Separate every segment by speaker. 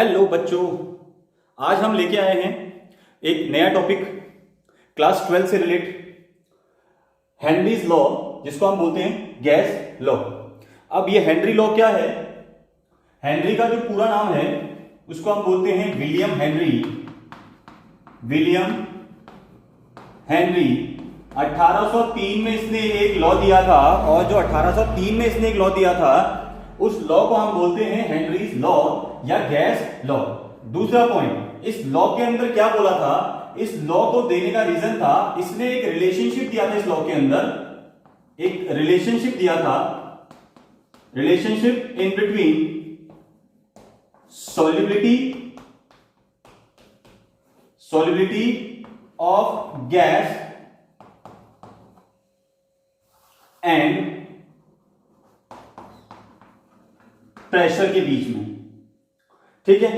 Speaker 1: Hello बच्चों, आज हम लेके आए हैं एक नया टॉपिक क्लास 12 से रिलेट हेनरीज लॉ, जिसको हम बोलते हैं गैस लॉ। अब ये हेनरी लॉ क्या है? हेनरी का जो पूरा नाम है उसको हम बोलते हैं विलियम हेनरी। विलियम हेनरी 1803 में इसने एक लॉ दिया था, और जो 1803 में इसने एक लॉ दिया था उस लॉ को हम बोलते हैं हेनरीज लॉ या गैस लॉ। दूसरा पॉइंट, इस लॉ के अंदर क्या बोला था? इस लॉ को देने का रीजन था, इसने एक रिलेशनशिप दिया था। इस लॉ के अंदर एक रिलेशनशिप दिया था, relationship in between solubility of gas and pressure के बीच में। ठीक है,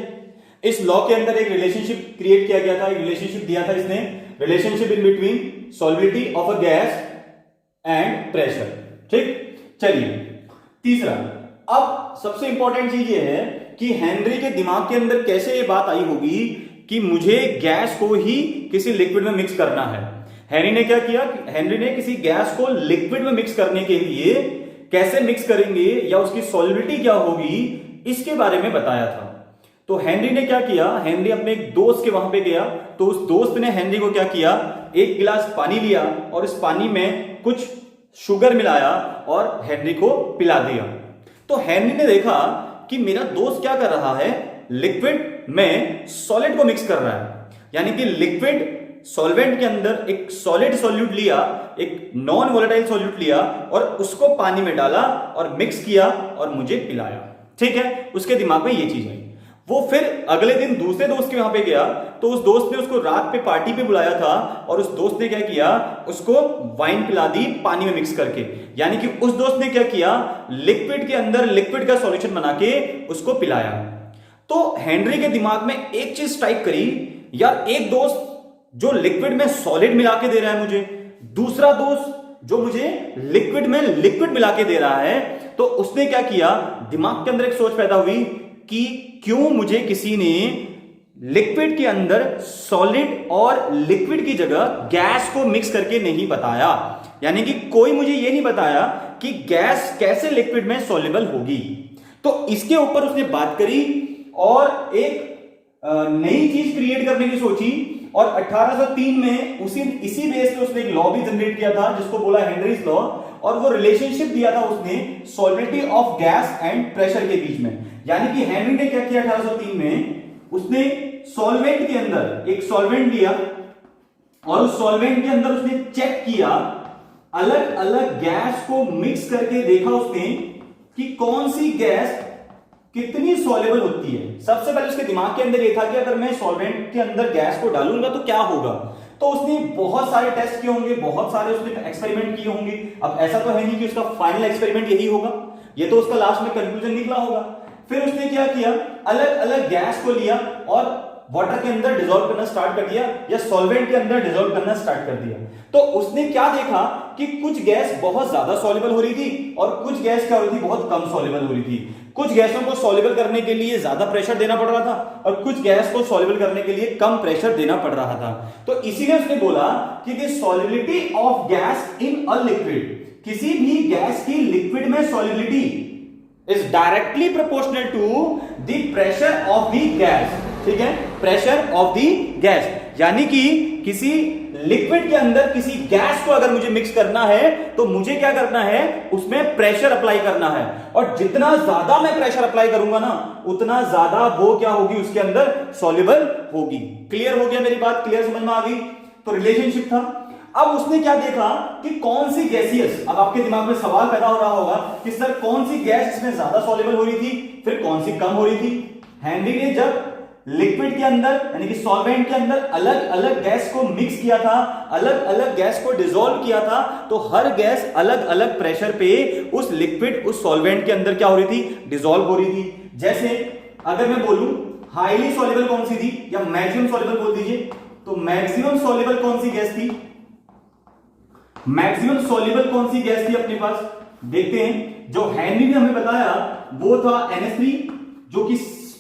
Speaker 1: इस लॉ के अंदर एक रिलेशनशिप क्रिएट किया गया था, एक रिलेशनशिप दिया था इसने, relationship in between solubility of a gas and pressure. ठीक, चलिए तीसरा, अब सबसे इंपॉर्टेंट चीज ये है कि हेनरी के दिमाग के अंदर कैसे ये बात आई होगी कि मुझे गैस को ही किसी लिक्विड में मिक्स करना है। हेनरी ने क्या किया? हेनरी ने किसी गैस को लिक्विड में मिक्स करने के लिए कैसे मिक्स करेंगे या उसकी सॉल्युबिलिटी क्या होगी, इसके बारे में बताया था। तो हेनरी ने क्या किया? हेनरी अपने एक दोस्त के वहां पे गया, तो उस दोस्त ने हेनरी को क्या किया, एक गिलास पानी लिया और इस पानी में कुछ शुगर मिलाया और हेनरी को पिला दिया। तो हेनरी ने देखा कि मेरा दोस्त क्या कर रहा है, लिक्विड में सॉलिड को मिक्स कर रहा है, यानी कि लिक्विड सॉल्वेंट के अंदर एक सॉलिड सॉल्यूट लिया, एक नॉन वोलेटाइल सॉल्यूट लिया और उसको पानी में डाला और मिक्स किया और मुझे पिलाया। ठीक है, उसके दिमाग में ये चीज आई। वो फिर अगले दिन दूसरे दोस्त के वहां पे गया, तो उस दोस्त ने उसको रात पे पार्टी पे बुलाया था और उस दोस्त ने क्या किया, उसको वाइन पिला दी पानी में मिक्स करके। यानी कि उस दोस्त ने क्या किया, लिक्विड के अंदर लिक्विड का सॉल्यूशन बना के उसको पिलाया। तो हेनरी के दिमाग में एक चीज स्ट्राइक करी, यार एक दोस्त जो लिक्विड में सॉलिड मिला के दे रहा है मुझे, दूसरा दोस्त जो मुझे लिक्विड में लिक्विड मिला के दे रहा है, तो उसने क्या किया, दिमाग के अंदर एक सोच पैदा हुई कि क्यों मुझे किसी ने लिक्विड के अंदर सॉलिड और लिक्विड की जगह गैस को मिक्स करके नहीं बताया। यानी कि कोई मुझे ये नहीं बताया कि गैस कैसे लिक्विड में सॉल्युबल होगी। तो इसके ऊपर उसने बात करी और एक नई चीज क्रिएट करने की सोची, और 1803 में इसी बेस पे उसने एक लॉ भी जनरेट किया था जिसको बोला हेनरीज लॉ, और वो रिलेशनशिप दिया था उसने solubility of gas and pressure के बीच में। यानी कि हेनरी ने क्या किया 1803 में, उसने सॉल्वेंट के अंदर एक सॉल्वेंट लिया और उस सॉल्वेंट के अंदर उसने चेक किया, अलग अलग गैस को मिक्स करके देखा उसने कि कौन सी गैस कितनी सॉल्युबल होती है। सबसे पहले उसके दिमाग के अंदर यह था कि अगर मैं सॉल्वेंट के अंदर गैस को डालूंगा तो क्या होगा। तो उसने बहुत सारे टेस्ट किए होंगे, बहुत सारे उसने एक्सपेरिमेंट किए होंगे। अब ऐसा तो है नहीं कि उसका फाइनल एक्सपेरिमेंट यही होगा, ये तो उसका लास्ट में कंक्लूजन निकला होगा। फिर उसने क्या किया, अलग अलग गैस को लिया और वाटर के अंदर डिसॉल्व करना स्टार्ट कर दिया या सॉल्वेंट के अंदर डिसॉल्व करना स्टार्ट कर दिया। तो उसने क्या देखा कि कुछ गैस बहुत ज्यादा सॉल्युबल हो रही थी और कुछ गैस क्या हो रही थी, बहुत कम सॉल्युबल हो रही थी। कुछ गैसों को सॉल्युबल करने के लिए ज्यादा प्रेशर देना पड़ रहा था और कुछ गैस को सॉल्युबल करने के लिए कम प्रेशर देना पड़ रहा था। तो इसीलिए उसने बोला कि the solubility of gas in a liquid, किसी भी गैस की लिक्विड में solubility is directly proportional to the pressure of the gas. ठीक है, प्रेशर ऑफ द गैस, यानी कि किसी लिक्विड के अंदर किसी गैस को अगर मुझे मिक्स करना है तो मुझे क्या करना है, उसमें प्रेशर अप्लाई करना है, और जितना ज्यादा मैं प्रेशर अप्लाई करूंगा ना, उतना ज्यादा वो क्या होगी, उसके अंदर सॉल्युबल होगी। क्लियर हो गया मेरी बात? क्लियर समझ में आ गई? तो रिलेशनशिप था। अब उसने क्या देखा कि कौन सी गैसियस, अब आपके दिमाग में सवाल पैदा हो रहा होगा कि सर कौन सी गैस इसमें ज्यादा सॉल्युबल हो रही थी, फिर कौन सी कम हो रही थी। हेनरी ने जब लिक्विड के अंदर यानी कि सॉल्वेंट के अंदर अलग अलग गैस को मिक्स किया था, अलग अलग गैस को डिसॉल्व किया था, तो हर गैस अलग अलग प्रेशर पे उस लिक्विड उस सॉल्वेंट के अंदर क्या हो रही थी, डिसॉल्व हो रही थी। जैसे अगर मैं बोलूं हाईली सॉल्युबल कौन सी थी या मैक्सिमम सॉल्युबल बोल दीजिए, तो मैक्सिमम सॉल्युबल कौन सी गैस थी, मैक्सिमम सॉल्युबल कौन सी गैस थी अपने पास, देखते हैं। जो हेनरी ने हमें बताया वो था NH3, जो कि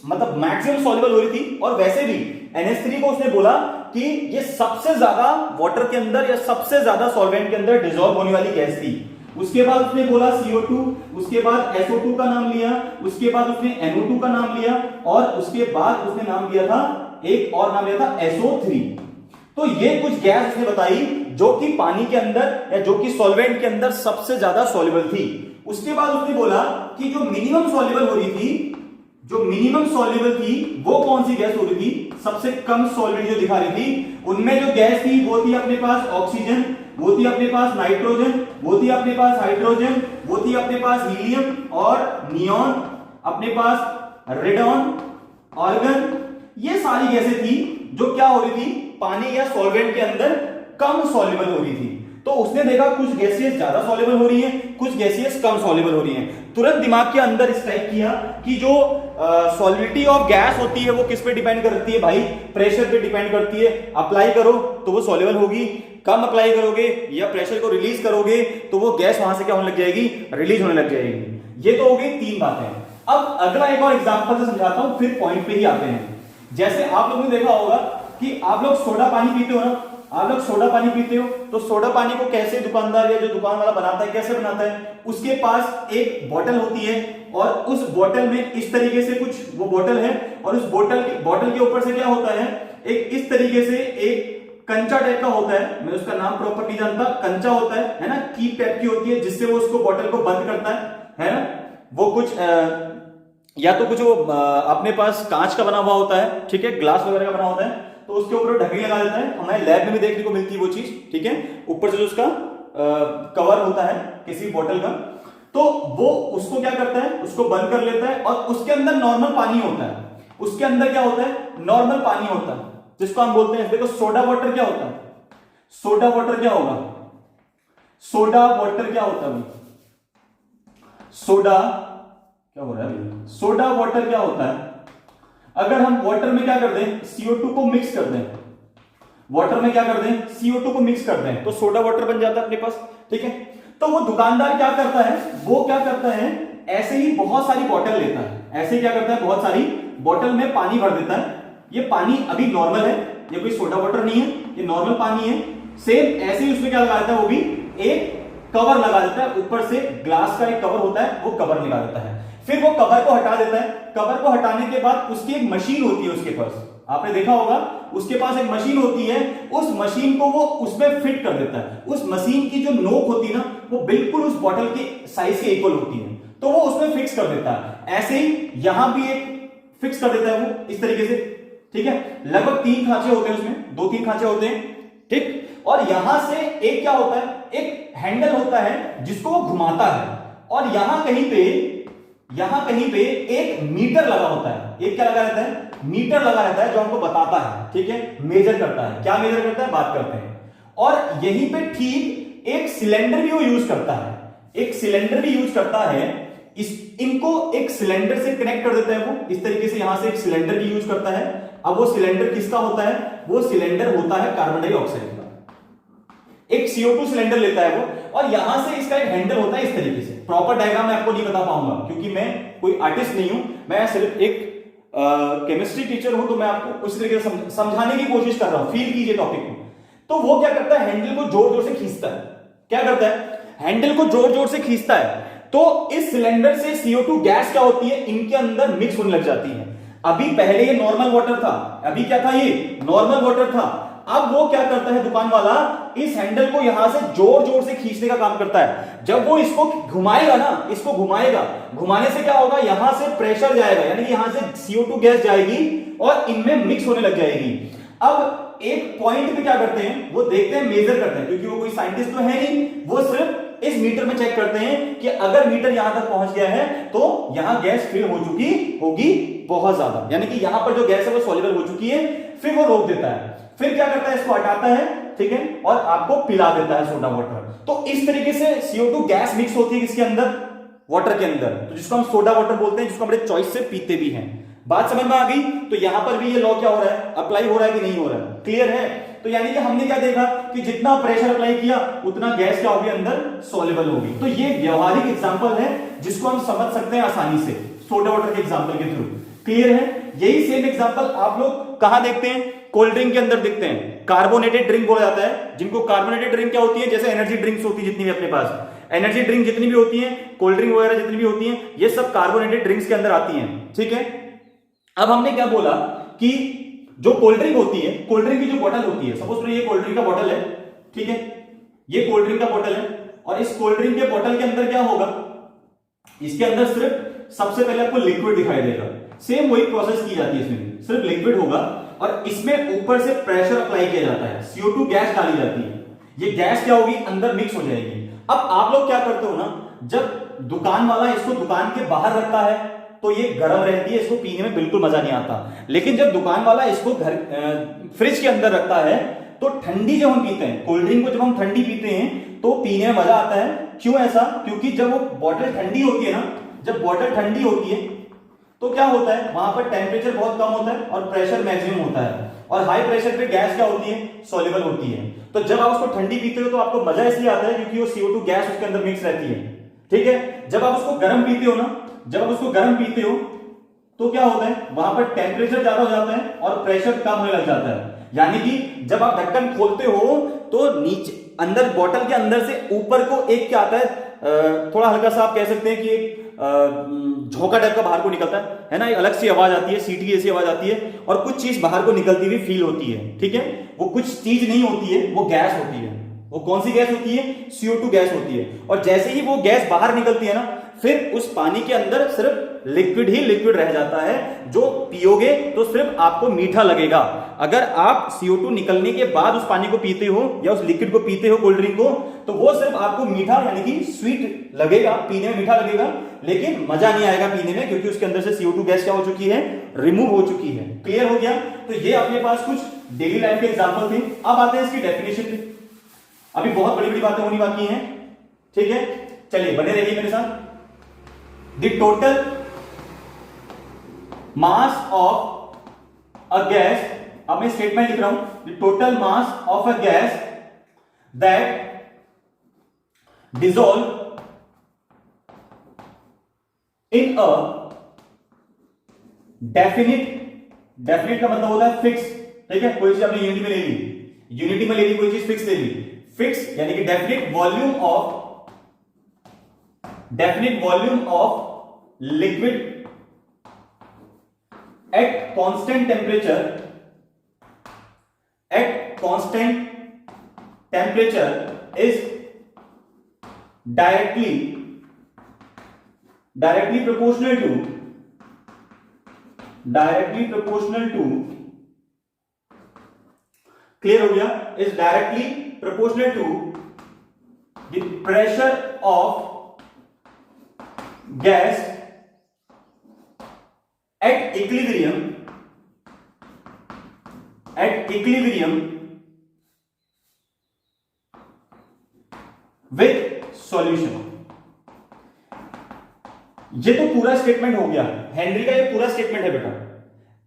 Speaker 1: मतलब मैक्सिमम सॉल्युबल हो रही थी। और वैसे भी NH3 को उसने बोला कि ये सबसे ज्यादा वाटर के अंदर या सबसे ज्यादा सॉल्वेंट के अंदर डिसॉल्व होने वाली गैस थी। उसके बाद उसने बोला CO2, उसके बाद SO2 का नाम लिया, उसके बाद उसने NO2 का नाम लिया, और उसके बाद उसने नाम लिया था, एक और नाम लिया था SO3। तो ये कुछ गैस उसने बताई जो कि पानी के अंदर या जो कि सॉल्वेंट के अंदर सबसे ज्यादा सॉल्युबल थी। उसके बाद उसने बोला कि जो मिनिमम सॉल्युबल हो रही थी, जो मिनिमम सॉल्युबल थी वो कौन सी गैस हो रही थी, सबसे कम सॉल्वेंट जो दिखा रही थी, उनमें जो गैस थी वो थी अपने पास ऑक्सीजन, वो थी अपने पास नाइट्रोजन, वो थी अपने पास हाइड्रोजन, वो थी अपने पास हीलियम और नियॉन, अपने पास रेडॉन, आर्गन। ये सारी गैसें थी जो क्या हो रही थी, पानी या सॉल्वेंट के अंदर कम सॉल्युबल हो रही थी। तो उसने देखा कुछ गैसेस ज्यादा सॉल्युबल हो रही हैं, कुछ गैसेस कम सॉल्युबल हो रही हैं। तुरंत दिमाग के अंदर स्ट्राइक किया कि जो सॉल्युबिलिटी ऑफ गैस होती है वो किस पे डिपेंड करती है भाई, प्रेशर पे डिपेंड करती है। अप्लाई करो तो वो सॉल्युबल होगी, कम अप्लाई करोगे या प्रेशर को रिलीज करोगे तो वो गैस वहां से क्या होने लग जाएगी, रिलीज होने लग जाएगी। ये तो हो गई 3 बातें। अब अगला एक और एग्जांपल से समझाता हूं, फिर पॉइंट पे ही आते हैं। जैसे आप लोगों ने देखा होगा कि आप लोग सोडा पानी पीते हो ना, आप लोग सोडा पानी पीते हो, तो सोडा पानी को कैसे दुकानदार या जो दुकान वाला बनाता है कैसे बनाता है, उसके पास एक बोतल होती है और उस बोतल में इस तरीके से कुछ वो बोतल है, और उस बोतल के ऊपर से क्या होता है, एक इस तरीके से एक कंचा टाइप का होता है, मैं उसका नाम प्रॉपर नहीं जानता, कंचा होता है ना, कीप टाइप की होती है जिससे वो उसको बोतल को बंद करता है ना। वो कुछ या तो कुछ वो अपने पास कांच का बना हुआ होता है, ठीक है, ग्लास वगैरह का बना होता है, तो उसके ऊपर ढकनी लगा देता है। हमारे लैब में भी देखने को मिलती है वो चीज, ठीक है, ऊपर से जो उसका कवर होता है किसी बोतल का, तो वो उसको क्या करता है, उसको बंद कर लेता है, और उसके अंदर नॉर्मल पानी होता है। उसके अंदर क्या होता है, नॉर्मल पानी होता है, जिसको हम बोलते हैं, देखो सोडा वाटर क्या होता है, सोडा वाटर क्या होगा, सोडा वाटर क्या होता है, सोडा क्या हो रहा है, सोडा वाटर क्या होता है, अगर हम वाटर में क्या कर दें, CO2 को मिक्स कर दें, वाटर में क्या कर दें, CO2 को मिक्स कर दें, तो सोडा वाटर बन जाता है अपने पास, ठीक है। तो वो दुकानदार क्या करता है, वो क्या करता है, ऐसे ही बहुत सारी बोतल लेता है, ऐसे क्या करता है, बहुत सारी बोतल में पानी भर देता है। ये पानी अभी नॉर्मल है, ये कोई सोडा वाटर नहीं है, ये नॉर्मल पानी है। सेम ऐसे ही उसमें क्या लगा देता है, वो भी एक कवर लगा देता है, ऊपर से ग्लास का एक कवर होता है, वो कवर लगा देता है। फिर वो कवर को हटा देता है। कवर को हटाने के बाद उसकी एक मशीन होती है उसके पास, आपने देखा होगा उसके पास एक मशीन होती है, उस मशीन को वो उसमें फिट कर देता है। उस मशीन की जो नोक होती है ना, वो बिल्कुल उस बॉटल के साइज के इक्वल होती है, तो वो उसमें फिक्स कर देता है। ऐसे ही यहां भी एक फिक्स कर देता है वो इस तरीके से, ठीक है। लगभग 3 खांचे होते हैं उसमें, 2-3 खांचे होते हैं, ठीक। और यहां से एक क्या होता है, एक हैंडल होता है जिसको वो घुमाता है, और यहां कहीं पे एक मीटर लगा होता है। एक क्या लगा रहता है, मीटर लगा रहता है, जो हमको बताता है, ठीक है, मेजर करता है। क्या मेजर करता है, बात करते हैं। और यहीं पे ठीक एक सिलेंडर भी वो यूज करता है, एक सिलेंडर भी यूज करता है। इनको एक सिलेंडर से कनेक्ट कर देता है वो इस तरीके से, यहां से एक सिलेंडर भी यूज करता है। अब वो सिलेंडर किसका होता है, वो सिलेंडर होता है कार्बन डाइऑक्साइड का। एक CO2 सिलेंडर लेता है वो, और यहां से इसका एक हैंडल होता है इस तरीके से। प्रॉपर डायग्राम मैं आपको नहीं बता पाऊंगा क्योंकि मैं कोई आर्टिस्ट नहीं हूं, मैं सिर्फ एक केमिस्ट्री टीचर हूं, तो मैं आपको उस तरीके से समझाने की कोशिश कर रहा हूं। फील कीजिए टॉपिक को। तो वो क्या करता है, हैंडल को जोर जोर से खींचता है। क्या करता है, हैंडल को जोर जोर से खींचता है, तो इस सिलेंडर से CO2 गैस क्या होती है, इनके अंदर मिक्स होने लग जाती है। अभी पहले ये नॉर्मल वाटर था, अभी क्या था, ये नॉर्मल वाटर था। अब वो क्या करता है दुकान वाला, इस हैंडल को यहां से जोर जोर से खींचने का काम करता है। जब वो इसको घुमाएगा ना, इसको घुमाएगा, घुमाने से क्या होगा, यहां से प्रेशर जाएगा, यानी कि यहां से CO2 गैस जाएगी और इनमें मिक्स होने लग जाएगी। अब एक पॉइंट पे क्या करते हैं, वो देखते हैं, मेजर करते हैं, क्योंकि वो कोई साइंटिस्ट तो है नहीं, वो सिर्फ इस मीटर में चेक करते हैं कि अगर मीटर यहां तक पहुंच गया है तो यहां गैस फिल हो चुकी होगी बहुत ज्यादा, यानी कि यहां पर जो गैस है वो सॉल्युबल हो चुकी है। फिर वो रोक देता है, फिर क्या करता है, इसको हटाता है, ठीक है, और आपको पिला देता है सोडा वाटर। तो इस तरीके से CO2 गैस मिक्स होती है किसके अंदर, वाटर के अंदर, तो जिसको हम सोडा वाटर बोलते हैं, जिसको हम बड़े चॉइस से पीते भी हैं। बात समझ में आ गई। तो यहां पर भी ये लॉ क्या हो रहा है, अप्लाई हो रहा है कि नहीं हो रहा है, क्लियर है। तो यानी कि हमने क्या देखा कि जितना प्रेशर अप्लाई किया उतना गैस क्या होगी, अंदर सॉल्युबल होगी। तो ये व्यवहारिक एग्जांपल है जिसको हम समझ सकते हैं आसानी से सोडा वाटर के एग्जांपल के थ्रू। क्लियर है? यही सेम एग्जांपल आप लोग कहां देखते हैं? कोल्ड ड्रिंक के अंदर देखते हैं। कार्बोनेटेड ड्रिंक बोला जाता है जिनको। कार्बोनेटेड ड्रिंक क्या होती है? जैसे एनर्जी ड्रिंक्स होती है जितनी भी अपने पास, एनर्जी ड्रिंक जितनी भी होती है, कोल्ड ड्रिंक वगैरह जितनी भी होती है, ये सब कार्बोनेटेड ड्रिंक्स के अंदर आती हैं, ठीक है। अब हमने क्या बोला कि जो कोल्ड ड्रिंक होती है, कोल्ड ड्रिंक की जो बोतल होती है, सपोज ये कोल्ड ड्रिंक का बोतल है, ठीक है, ये कोल्ड ड्रिंक का बोतल है, और इस कोल्ड ड्रिंक के बोतल के अंदर क्या होगा? इसके अंदर सिर्फ सबसे पहले आपको लिक्विड दिखाई देगा। सेम वही प्रोसेस की जाती है, इसमें सिर्फ लिक्विड होगा और इसमें ऊपर से प्रेशर अप्लाई किया जाता है, CO2 गैस डाली जाती है। ये गैस क्या होगी? अंदर मिक्स हो जाएगी। अब आप लोग क्या करते हो ना, जब दुकान वाला इसको दुकान के बाहर रखता है तो ये गर्म रहती है, इसको पीने में बिल्कुल मजा नहीं आता। लेकिन जब दुकान वाला इसको घर फ्रिज के अंदर रखता है तो ठंडी जब हम पीते हैं, कोल्ड ड्रिंक को जब हम ठंडी पीते हैं तो पीने में मजा आता है। क्यों ऐसा? क्योंकि जब वो बॉटल ठंडी होती है ना, जब बॉटल ठंडी होती है तो क्या होता है, वहां पर टेम्परेचर बहुत कम होता है और प्रेशर मैक्सिमम होता है, और हाई प्रेशर पे गैस क्या होती है? सॉल्युबल होती है। तो जब आप उसको ठंडी पीते हो तो आपको मजा इसलिए आता है क्योंकि वो CO2 गैस उसके अंदर मिक्स रहती है, ठीक है। जब आप उसको गर्म पीते हो ना, जब आप उसको गर्म पीते हो तो क्या होता है, वहां पर टेम्परेचर ज्यादा हो जाता है और प्रेशर कम होने लग जाता है। यानी कि जब आप ढक्कन खोलते हो तो नीचे अंदर बॉटल के अंदर से ऊपर को एक क्या आता है, थोड़ा हल्का सा आप कह सकते हैं कि एक झोंका टाइप का बाहर को निकलता है ना, एक अलग सी आवाज आती है, सीटी जैसी आवाज आती है, और कुछ चीज बाहर को निकलती हुई फील होती है, ठीक है। वो कुछ चीज नहीं होती है, वो गैस होती है। वो कौन सी गैस होती है? CO2 गैस होती है। और जैसे ही वो गैस बाहर निकलती है ना, फिर उस पानी के अंदर सिर्फ लिक्विड ही लिक्विड रह जाता है, जो पियोगे तो सिर्फ आपको मीठा लगेगा। अगर आप CO2 निकलने के बाद उस पानी को पीते हो या उस लिक्विड को पीते हो, कोल्ड ड्रिंक को, तो वो सिर्फ आपको मीठा यानी कि स्वीट लगेगा, पीने में मीठा लगेगा, लेकिन मजा नहीं आएगा पीने में, क्योंकि उसके अंदर से CO2 गैस क्या हो चुकी है? रिमूव हो चुकी है। क्लियर हो गया? तो ये अपने पास कुछ डेली लाइफ के एग्जाम्पल थे। अब आते हैं इसकी डेफिनेशन पे। अभी बहुत बड़ी बड़ी बातें होनी बाकी हैं, ठीक है। चलिए बने रहिए मेरे साथ। The total mass of a gas, अब मैं स्टेटमेंट लिख रहा हूं, the total mass of a gas that dissolve in a definite का मतलब होता है फिक्स, ठीक है। कोई चीज आपने यूनिटी में ले ली, यूनिटी में ले ली, कोई चीज फिक्स ले ली, फिक्स यानी कि definite volume of liquid at constant temperature is directly proportional to clear हो गया, is directly proportional to the pressure of gas at equilibrium with solution। ये तो पूरा स्टेटमेंट हो गया, हेनरी का ये पूरा स्टेटमेंट है बेटा।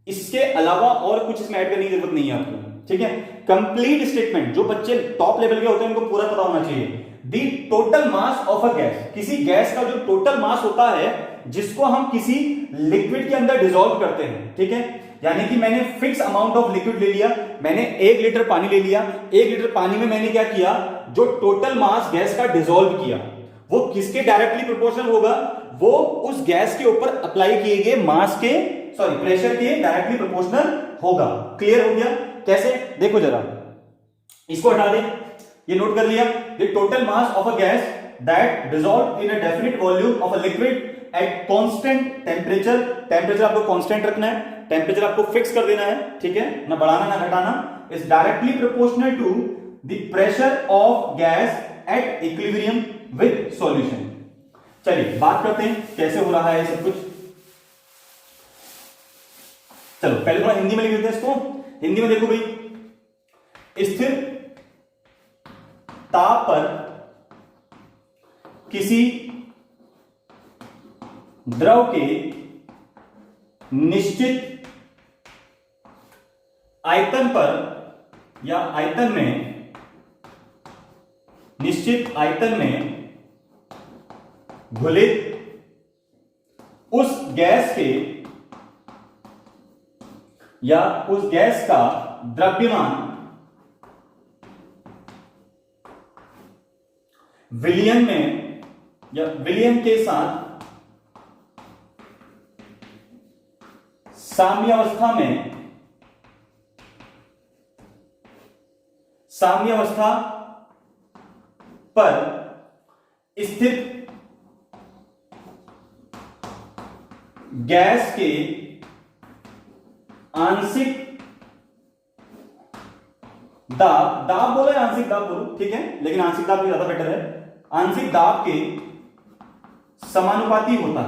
Speaker 1: इसके अलावा और कुछ इसमें ऐड करने की जरूरत नहीं है आपको, ठीक है। कंप्लीट स्टेटमेंट, जो बच्चे टॉप लेवल के होते हैं उनको पूरा पता होना चाहिए। दी total mass of a gas, किसी गैस का जो टोटल मास होता है जिसको हम किसी लिक्विड के अंदर डिसॉल्व करते हैं, ठीक है। यानी कि मैंने फिक्स अमाउंट ऑफ लिक्विड ले लिया, मैंने 1 लीटर पानी ले लिया, 1 लीटर पानी में मैंने क्या किया, जो टोटल मास गैस का डिसॉल्व किया, वो किसके डायरेक्टली प्रोपोर्शनल होगा? वो उस गैस के ऊपर अप्लाई किए गए प्रेशर के डायरेक्टली प्रोपोर्शनल होगा। क्लियर हो गया? कैसे? देखो जरा, इसको हटा दे, ये नोट कर लिया। The total mass of a gas that dissolve in a definite volume of a liquid at constant temperature आपको कांस्टेंट रखना है, टेम्परेचर आपको फिक्स कर देना है, ठीक है, ना बढ़ाना ना घटाना। Is directly proportional to the pressure of gas at equilibrium with solution. चलिए बात करते हैं कैसे हो रहा है सब कुछ। चलो पहले थोड़ा हिंदी में लिख देते हैं इसको। हिंदी में देखो भाई, स्थिर ताप पर किसी द्रव के निश्चित आयतन पर या निश्चित आयतन में घुलित उस गैस के या उस गैस का द्रव्यमान विलयन में या विलयन के साथ साम्यावस्था पर स्थित गैस के आंशिक दाब बोलो या आंशिक दाब बोलो, ठीक है, लेकिन आंशिक दाब भी ज्यादा बेटर है। आंशिक दाब के समानुपाती होता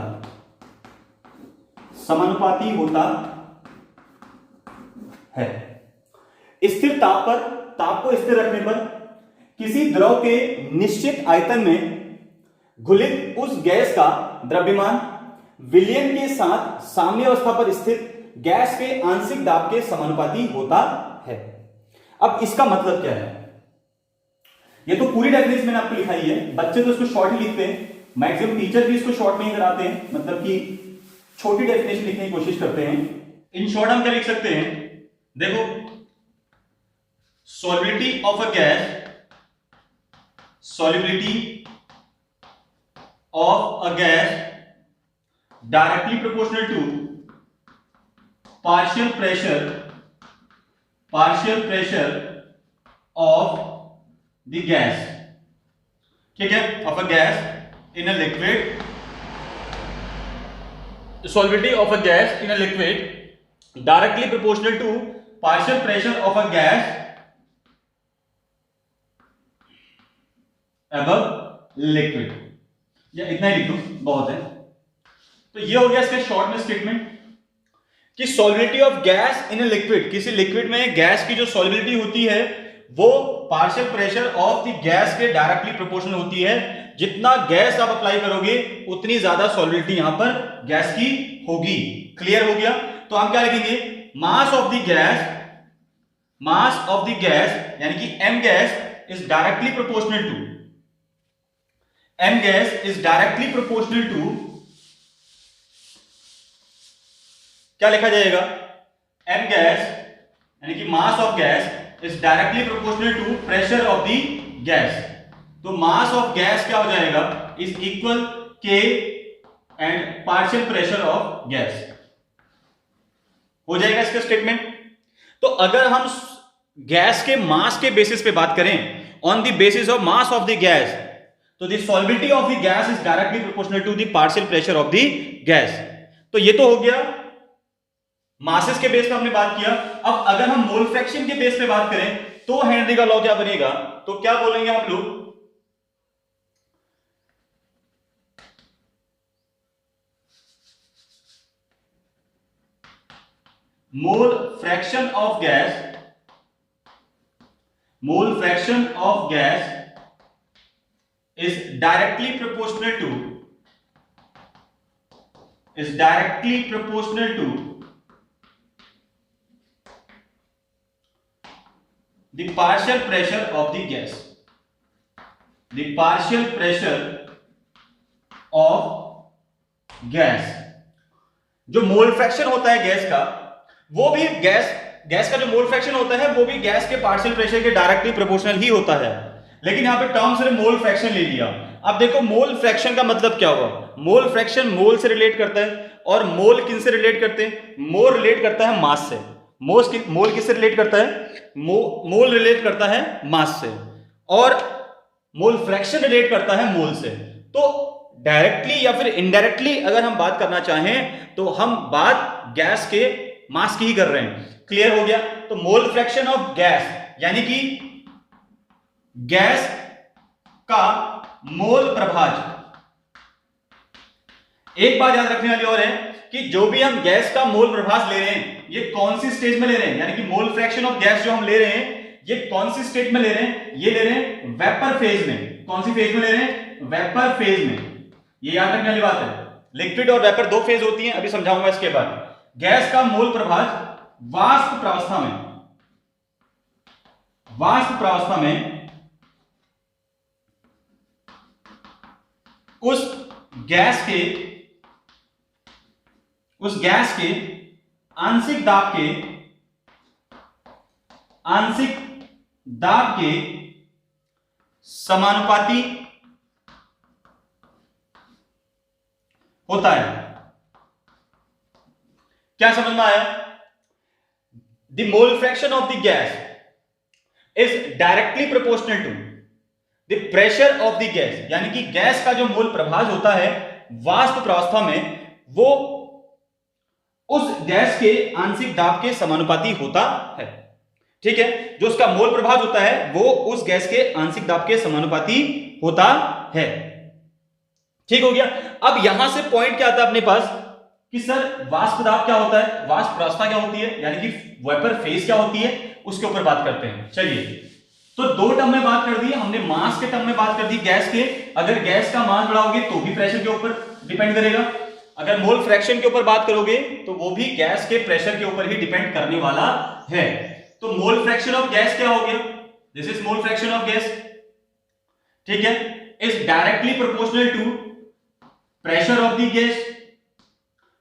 Speaker 1: है। स्थिर ताप को स्थिर रखने पर किसी द्रव के निश्चित आयतन में घुलित उस गैस का द्रव्यमान विलयन के साथ साम्यावस्था पर स्थित गैस के आंशिक दाब के समानुपाती होता है। अब इसका मतलब क्या है? ये तो पूरी डेफिनेशन मैंने आपको लिखाई है, बच्चे तो इसको शॉर्ट ही लिखते हैं, मैक्सिमम टीचर भी इसको शॉर्ट में ही कराते हैं, मतलब कि छोटी डेफिनेशन लिखने की कोशिश करते हैं। इन शॉर्ट हम क्या लिख सकते हैं? देखो, solubility of a gas directly proportional to partial pressure of the gas, ठीक है, of a gas in a liquid, solubility of a gas in a liquid directly proportional to partial pressure of a gas above liquid, या इतना ही लिख दो बहुत है। तो ये हो गया इसका शॉर्ट में स्टेटमेंट कि solubility of gas in a liquid, किसी लिक्विड में गैस की जो सॉल्युबिलिटी होती है वो partial pressure of the gas के डायरेक्टली प्रोपोर्शनल होती है। जितना गैस आप अप्लाई करोगे उतनी ज्यादा सॉल्युबिलिटी यहां पर गैस की होगी। क्लियर हो गया? तो हम क्या लिखेंगे? मास ऑफ द गैस यानी कि m gas is directly proportional to क्या लिखा जाएगा? m गैस यानी कि mass of gas is directly proportional to pressure of the gas. तो मास ऑफ गैस क्या हो जाएगा? Is equal k and partial pressure of gas. हो जाएगा इसका स्टेटमेंट। तो अगर हम गैस के मास के बेसिस पे बात करें, on the basis of mass of the gas, तो the solubility of the gas is directly proportional to the partial pressure of the gas. तो ये तो हो गया मासेस के बेस पे हमने बात किया। अब अगर हम मोल फ्रैक्शन के बेस पे बात करें तो हेनरी का लॉ क्या बनेगा? तो क्या बोलेंगे हम लोग? मोल fraction of gas is directly proportional to the partial pressure of the gas, जो मोल फ्रैक्शन होता है गैस का, वो भी गैस का जो मोल फ्रैक्शन होता है वो भी गैस के पार्शियल प्रेशर के डायरेक्टली प्रोपोर्शनल ही होता है। लेकिन यहां पे टर्म से मोल फ्रैक्शन ले लिया। अब देखो मोल फ्रैक्शन का मतलब क्या हुआ? मोल फ्रैक्शन मोल से रिलेट करता है, और मोल किन से रिलेट करते हैं? मोल रिलेट करता है मास से। मोल किससे रिलेट करता है? मोल रिलेट करता है मास से, और मोल फ्रैक्शन रिलेट करता है मोल से। तो डायरेक्टली या फिर इनडायरेक्टली अगर हम बात करना चाहें तो हम बात गैस के मास की ही कर रहे हैं। क्लियर हो गया? तो मोल फ्रैक्शन ऑफ गैस यानी कि गैस का मोल प्रभाज। एक बात याद रखने वाली और है कि जो भी हम गैस का मोल प्रभाज ले रहे हैं ये कौन सी स्टेज में ले रहे हैं, यानी कि मोल फ्रैक्शन ऑफ गैस जो हम ले रहे हैं ये कौन सी स्टेज में ले रहे हैं? ये ले रहे हैं वेपर फेज में। कौन सी फेज में ले रहे हैं? वेपर फेज में। ये याद रखने वाली बात है। लिक्विड और वेपर दो फेज होती हैं, अभी समझाऊंगा इसके बाद। गैस का मोल प्रभाज वाष्प प्रावस्था में उस गैस के आंशिक दाब के आंशिक दाब के समानुपाती होता है। क्या समझ में आया? The mole fraction of the gas is directly proportional to the pressure of the gas, यानी कि गैस का जो मोल प्रभाज होता है वाष्प प्रावस्था में, वो उस गैस के आंशिक दाब के समानुपाती होता है। ठीक है, जो उसका मोल प्रभाज होता है वो उस गैस के आंशिक दाब के समानुपाती होता है। ठीक हो गया। अब यहां से पॉइंट क्या आता है अपने पास कि सर वाष्प दाब क्या होता है, वाष्प प्रावस्था क्या होती है, यानी कि वेपर फेज क्या होती है, उसके ऊपर बात करते हैं। चलिए, तो दो टर्म में बात कर दी हमने, मास के टर्म में बात कर दी गैस के। अगर गैस का मास बढ़ाओगे तो भी प्रेशर के ऊपर डिपेंड करेगा, अगर मोल फ्रैक्शन के ऊपर बात करोगे तो वो भी गैस के प्रेशर के ऊपर ही डिपेंड करने वाला है। तो मोल फ्रैक्शन ऑफ गैस क्या हो गया? This is mole fraction of gas, ठीक है, is directly proportional to pressure of the gas,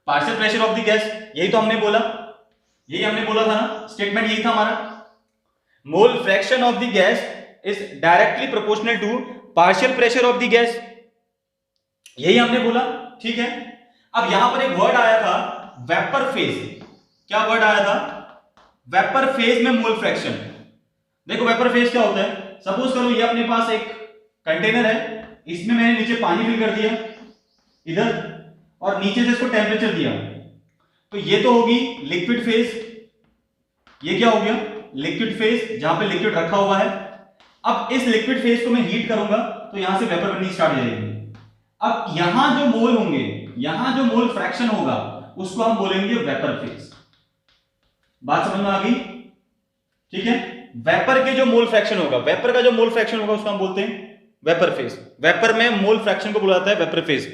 Speaker 1: partial pressure of the gas. यही तो हमने बोला, यही हमने बोला था ना, स्टेटमेंट यही था हमारा। Mole fraction of the gas is directly proportional to partial pressure of the gas, यही हमने बोला। ठीक है, अब यहां पर एक वर्ड आया था वेपर फेज। क्या वर्ड आया था? वेपर फेज में मोल फ्रैक्शन। देखो वेपर फेज क्या होता है, सपोज करो ये अपने पास एक कंटेनर है, इसमें मैंने नीचे पानी फिल कर दिया इधर, और नीचे से इसको टेम्परेचर दिया, तो ये तो होगी लिक्विड फेज। ये क्या हो गया? लिक्विड फेज, जहां पे लिक्विड रखा हुआ है। अब इस लिक्विड फेज को मैं हीट करूंगा तो यहां से वेपर बननी स्टार्ट हो जाएगी। अब यहां जो मोल होंगे, यहां जो मोल फ्रैक्शन होगा उसको हम बोलेंगे वेपर फेज। बात समझ में आ गई? ठीक है, वेपर के जो मोल फ्रैक्शन होगा, वेपर का जो मोल फ्रैक्शन होगा उसको हम बोलते हैं वेपर फेज। वेपर में मोल फ्रैक्शन को बोला जाता है वेपर फेज।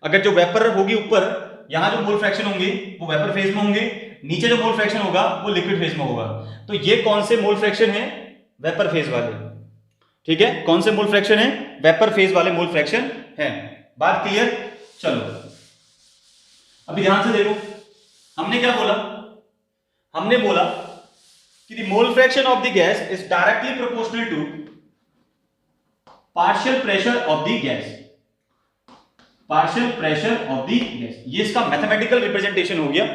Speaker 1: अगर जो वेपर होगी ऊपर, यहां जो मोल फ्रैक्शन होंगे वो वेपर फेज में होंगे, नीचे जो मोल फ्रैक्शन होगा वो लिक्विड फेज में होगा। तो ये कौन से मोल फ्रैक्शन है? वेपर फेज वाले। ठीक है, कौन से मोल फ्रैक्शन है? वेपर फेज वाले मोल फ्रैक्शन है। बात क्लियर? चलो अभी ध्यान से देखो, हमने क्या बोला? हमने बोला कि the mole fraction of the gas is directly proportional to partial pressure of the gas, partial pressure of the gas. ये इसका मैथमेटिकल रिप्रेजेंटेशन हो गया।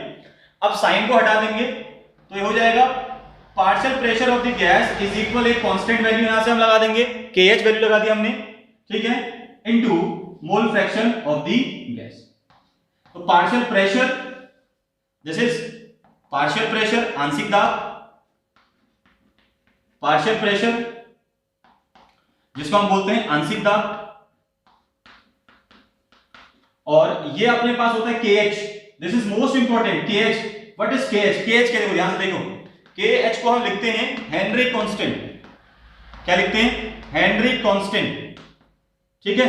Speaker 1: अब साइन को हटा देंगे तो ये हो जाएगा partial pressure of the gas is equal, एक कांस्टेंट वैल्यू यहां से हम लगा देंगे, KH वैल्यू लगा दी हमने, ठीक है, into mole fraction of the gas. तो partial pressure, this is partial pressure आंशिक दाब, पार्शियल प्रेशर जिसको हम बोलते हैं आंशिक दाब, और ये अपने पास होता है KH। This is most important, KH। What is KH? KH क्या, देखो ध्यान से देखो, KH को हम लिखते हैं हेनरी कांस्टेंट। क्या लिखते हैं? Henry constant. ठीक है,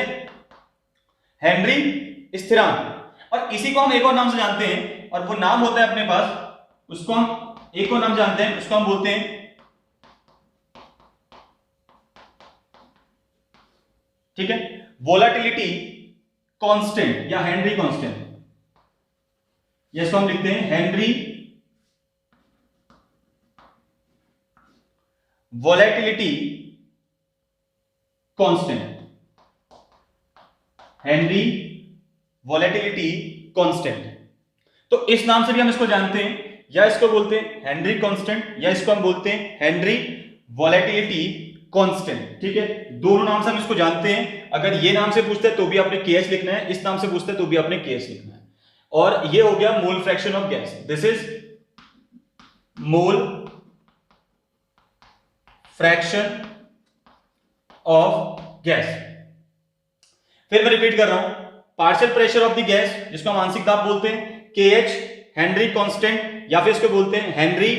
Speaker 1: हेनरी स्थिरांक। और इसी को हम एक और नाम से जानते हैं, और वो नाम होता है अपने पास, उसको हम एक और नाम जानते हैं, उसको हम बोलते हैं, ठीक है, वोलाटिलिटी कांस्टेंट या हेनरी कांस्टेंट। इसको हम लिखते हैं Henry volatility constant, Henry volatility constant. तो इस नाम से भी हम इसको जानते हैं, या इसको बोलते हैं हेनरी कांस्टेंट, या इसको हम बोलते हैं हेनरी वोलेटिलिटी कांस्टेंट। ठीक है, दोनों नाम से हम इसको जानते हैं। अगर ये नाम से पूछते हैं तो भी आपने KH लिखना है, इस नाम से पूछते हैं तो भी आपने KH लिखना है। और ये हो गया मोल fraction of gas. This is mole fraction of gas. फिर मैं रिपीट कर रहा हूं, partial pressure of the gas जिसको हम आंशिक दाब बोलते हैं, KH हेनरी कांस्टेंट, या फिर इसको बोलते हैं हेनरी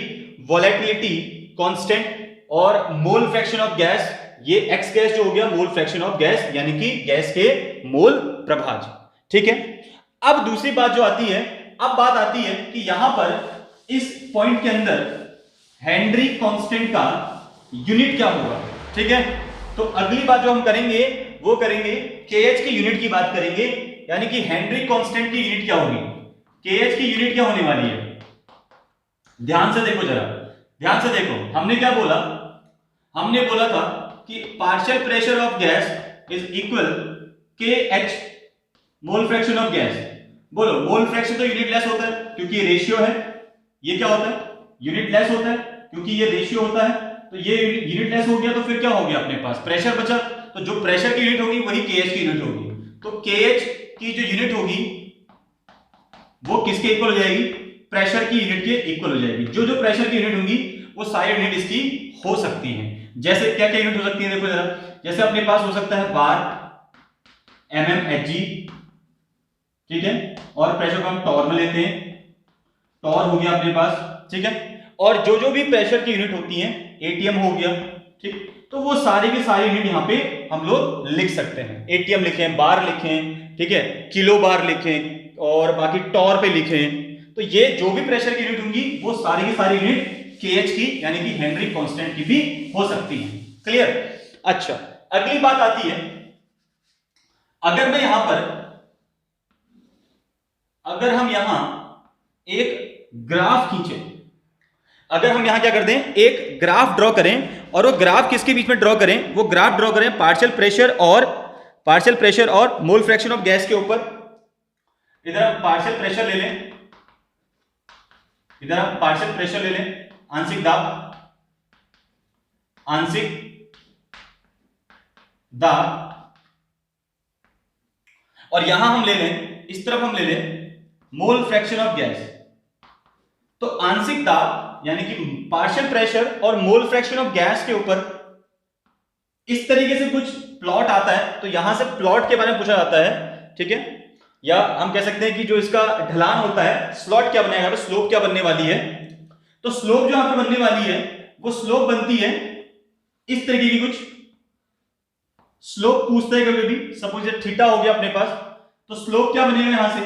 Speaker 1: वोलेटिलिटी कांस्टेंट, और मोल फ्रैक्शन ऑफ गैस, ये X गैस जो हो गया मोल फ्रैक्शन ऑफ गैस, यानी कि गैस के मोल प्रभाज। ठीक है, अब दूसरी बात जो आती है, अब बात आती है कि यहां पर इस पॉइंट के अंदर हेनरी कांस्टेंट का यूनिट क्या होगा। ठीक है, तो अगली बात जो हम करेंगे वो करेंगे KH की यूनिट की बात करेंगे, यानी कि हेनरी कांस्टेंट की यूनिट क्या होगी, KH की यूनिट क्या होने वाली है। ध्यान से देखो जरा, ध्यान से देखो, हमने क्या बोला, हमने बोला था कि partial pressure of gas is equal K H mole fraction of gas. बोलो, मोल फ्रैक्शन तो यूनिट लेस होता है क्योंकि ये रेशियो है, ये क्या होता है, यूनिट लेस होता है क्योंकि ये रेशियो होता है, तो ये यूनिट लेस हो गया, तो फिर क्या हो गया, अपने पास प्रेशर बचा, तो जो प्रेशर की यूनिट होगी वही केएच की यूनिट होगी, तो केएच की जो यूनिट होगी वो किसके इक्वल हो जाएगी, प्रेशर की यूनिट के इक्वल हो जाएगी। जो जो प्रेशर की यूनिट होंगी वो सारी यूनिट इसकी हो सकती हैं। जैसे क्या क्या यूनिट हो सकती है, देखो जरा, जैसे अपने पास हो सकता है बार, एमएमएचजी, ठीक है, और प्रेशर को हम टॉर में लेते हैं, टॉर हो गया अपने पास, ठीक है, और जो जो भी प्रेशर की यूनिट होती हैं, एटीएम हो गया, ठीक, तो वो सारी की सारी यूनिट यहाँ पे हम लोग लिख सकते हैं, एटीएम लिखें, बार लिखें, ठीक है, किलो बार लिखें, और बाकी टॉर पे लिखें, तो ये जो भी प्रेशर की यूनिट होंगी वो सारी की सारी यूनिट केएच की यानी कि हेनरी कांस्टेंट की भी हो सकती है। क्लियर? अच्छा, अगली बात आती है, अगर मैं यहां पर, अगर हम यहां एक ग्राफ खींचे, अगर हम यहां क्या कर दें, एक ग्राफ ड्रॉ करें, और वो ग्राफ किसके बीच में ड्रॉ करें, वो ग्राफ ड्रॉ करें पार्शियल प्रेशर और मोल फ्रैक्शन ऑफ गैस के ऊपर। इधर हम पार्शियल प्रेशर ले लें, इधर हम पार्शियल प्रेशर ले लें, आंशिक दाब, और यहां हम ले लें, इस तरफ हम ले लें मोल फ्रैक्शन ऑफ गैस। तो आंशिक दाब यानी कि पार्शियल प्रेशर और मोल फ्रैक्शन ऑफ गैस के ऊपर इस तरीके से कुछ प्लॉट आता है, तो यहां से प्लॉट के बारे में पूछा जाता है, ठीक है, या हम कह सकते हैं कि जो इसका ढलान होता है, स्लॉट क्या बनेगा, स्लोप क्या बनने वाली है, तो स्लोप जो यहां पे बनने वाली है वो स्लोप बनती है इस तरीके की, कुछ स्लोप पूछता है कभी भी, सपोज ये थीटा हो गया अपने पास, तो स्लोप क्या बनेगा, यहां से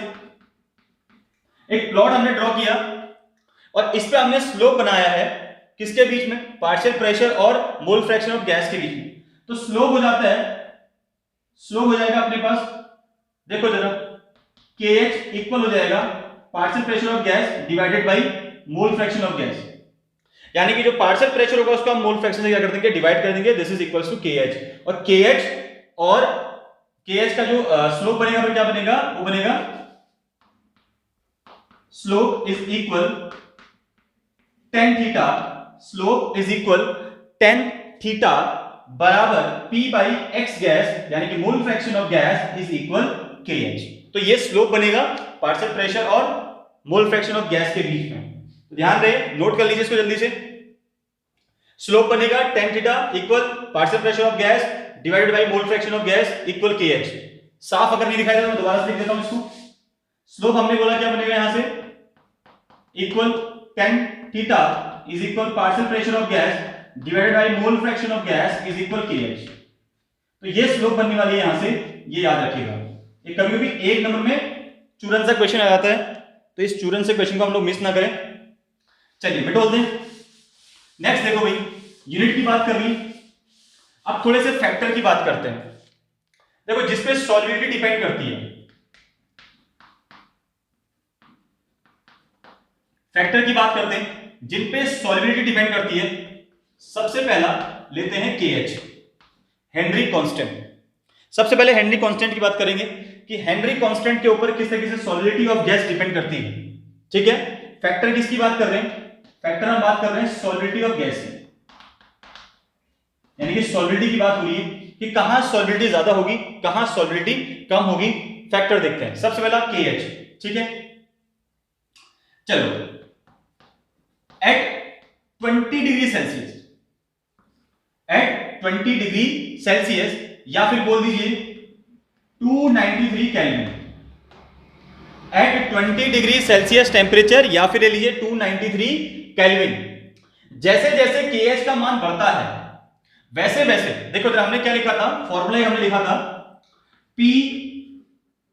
Speaker 1: एक प्लॉट हमने ड्रॉ किया और इस पे हमने स्लोप बनाया है, किसके बीच में, पार्शियल प्रेशर और मोल फ्रैक्शन ऑफ गैस के बीच में, तो स्लोप हो जाता है, स्लोप हो जाएगा अपने पास, देखो जरा, KH इक्वल हो जाएगा partial pressure of gas divided by mole fraction of gas, यानी कि जो पार्शियल प्रेशर होगा उसको हम मोल फ्रैक्शन से क्या कर देंगे, डिवाइड कर देंगे, this is equals to KH, और KH का जो स्लोप बनेगा फिर क्या बनेगा, वो बनेगा slope is equal tan theta, slope is equal tan theta बराबर P बाई x गैस, यानी कि मोल fraction of gas is equal KH। तो ये स्लोप बनेगा पार्शियल प्रेशर और मोल फ्रैक्शन ऑफ गैस के बीच में, तो ध्यान रहे, नोट कर लीजिए इसको जल्दी से। स्लोप बनेगा tan theta equal partial pressure of gas divided by mole fraction of gas equal KH। साफ अगर नहीं दिखाई देता तो दोबारा से लिख देता हूं इसको। स्लोप हमने बोला क्या बनेगा यहां से, equal tan theta is equal partial pressure of gas divided by mole fraction of gas is equal KH। तो ये स्लोप बनने वाली है यहां से, ये याद रखिएगा। ये कभी भी एक नंबर में चूरन सा क्वेश्चन आ जाता है, तो इस चूरन से क्वेश्चन को हम लोग मिस ना करें। चलिए मिटोल दें। नेक्स्ट देखो भाई, यूनिट की बात कर ली, अब थोड़े से फैक्टर की बात करते हैं। देखो जिसपे सॉल्युबिलिटी डिपेंड करती है, फैक्टर की बात करते हैं जिन पे सॉल्युबिलिटी डिपेंड करती है। सबसे पहला लेते हैं KH, हेनरी कांस्टेंट। सबसे पहले हेनरी कांस्टेंट की बात करेंगे कि हेनरी कांस्टेंट के ऊपर किस तरीके से सॉल्युबिलिटी ऑफ गैस डिपेंड करती है, ठीक है। फैक्टर किसकी बात कर रहे हैं, फैक्टर हम बात कर रहे हैं सॉल्युबिलिटी ऑफ गैस की, यानी कि सॉल्युबिलिटी की बात हो रही है कि कहां सॉल्युबिलिटी ज्यादा होगी, कहां सॉल्युबिलिटी कम होगी। फैक्टर देखते हैं, सबसे पहला KH, ठीक है। चलो, at 20 degree Celsius, at 20 degree Celsius, या फिर बोल दीजिए 293 kelvin, at 20 degree Celsius temperature, या फिर ले लीजिए 293 केल्विन। जैसे जैसे KH का मान बढ़ता है वैसे वैसे, देखो जरा हमने क्या लिखा था, फॉर्मूला हमने लिखा था P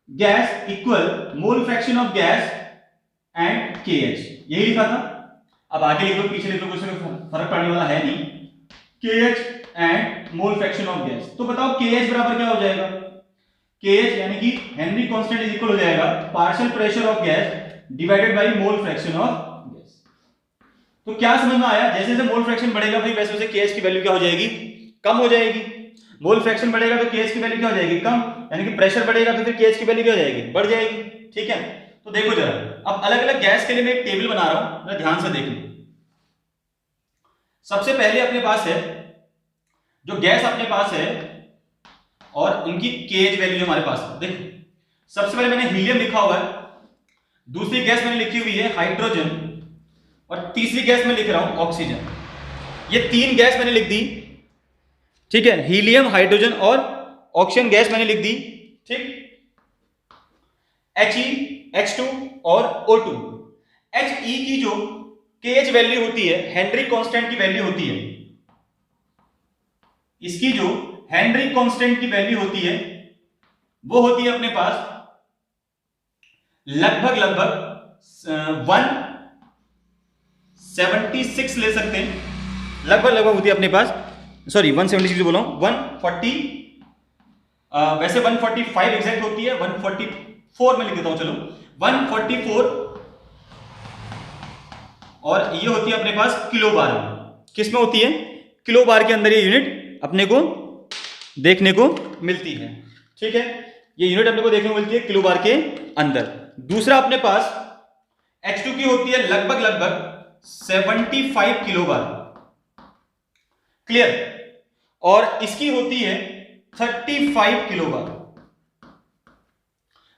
Speaker 1: gas equal mole fraction of gas and KH, यही लिखा था। अब आगे लिख लो, पीछे लिख लो, कुछ फर्क पड़ने वाला है नहीं। KH and mole fraction of gas, तो बताओ KH बराबर क्या हो जाएगा, KH यानी कि हेनरी कांस्टेंट इज इक्वल हो जाएगा partial pressure of gas divided by mole fraction of gas. तो क्या समझ में आया, जैसे जैसे मोल फ्रैक्शन बढ़ेगा भाई वैसे वैसे केएच की वैल्यू क्या हो जाएगी, कम हो जाएगी। मोल फ्रैक्शन बढ़ेगा तो केएच की वैल्यू क्या हो जाएगी, कम, यानी कि प्रेशर बढ़ेगा तो फिर केएच की वैल्यू क्या हो जाएगी, बढ़ जाएगी। ठीक है, तो देखो जरा, अब अलग अलग गैस के लिए मैं एक टेबल बना रहा हूं, जरा ध्यान से देख लो। सबसे पहले अपने पास है जो गैस अपने पास है और उनकी केएच वैल्यू जो हमारे पास है। देखो सबसे पहले मैंने हीलियम लिखा हुआ है, दूसरी गैस मैंने लिखी हुई है हाइड्रोजन, और तीसरी गैस में लिख रहा हूं ऑक्सीजन। ये तीन गैस मैंने लिख दी, ठीक है, हीलियम, हाइड्रोजन और ऑक्सीजन गैस मैंने लिख दी। ठीक, He, H2 और O2। He की जो KH वैल्यू होती है, हेनरी कांस्टेंट की वैल्यू होती है, इसकी जो हेनरी कांस्टेंट की वैल्यू होती है वो होती है अपने पास लगभग 176 ले सकते हैं, लगभग होती है अपने पास, सॉरी 176 बोला हूं, 140, वैसे 145 एग्जैक्ट होती है, 144 में लिख देता हूं, चलो 144, और ये होती है अपने पास किलो बार में। किस में होती है, किलो बार के अंदर ये यूनिट अपने को देखने को मिलती है। ठीक है, ये यूनिट अपने को देखने को मिलती है किलो बार के अंदर। दूसरा अपने पास H2 की होती है लगभग 75 किलो बार, क्लियर, और इसकी होती है 35 किलो बार।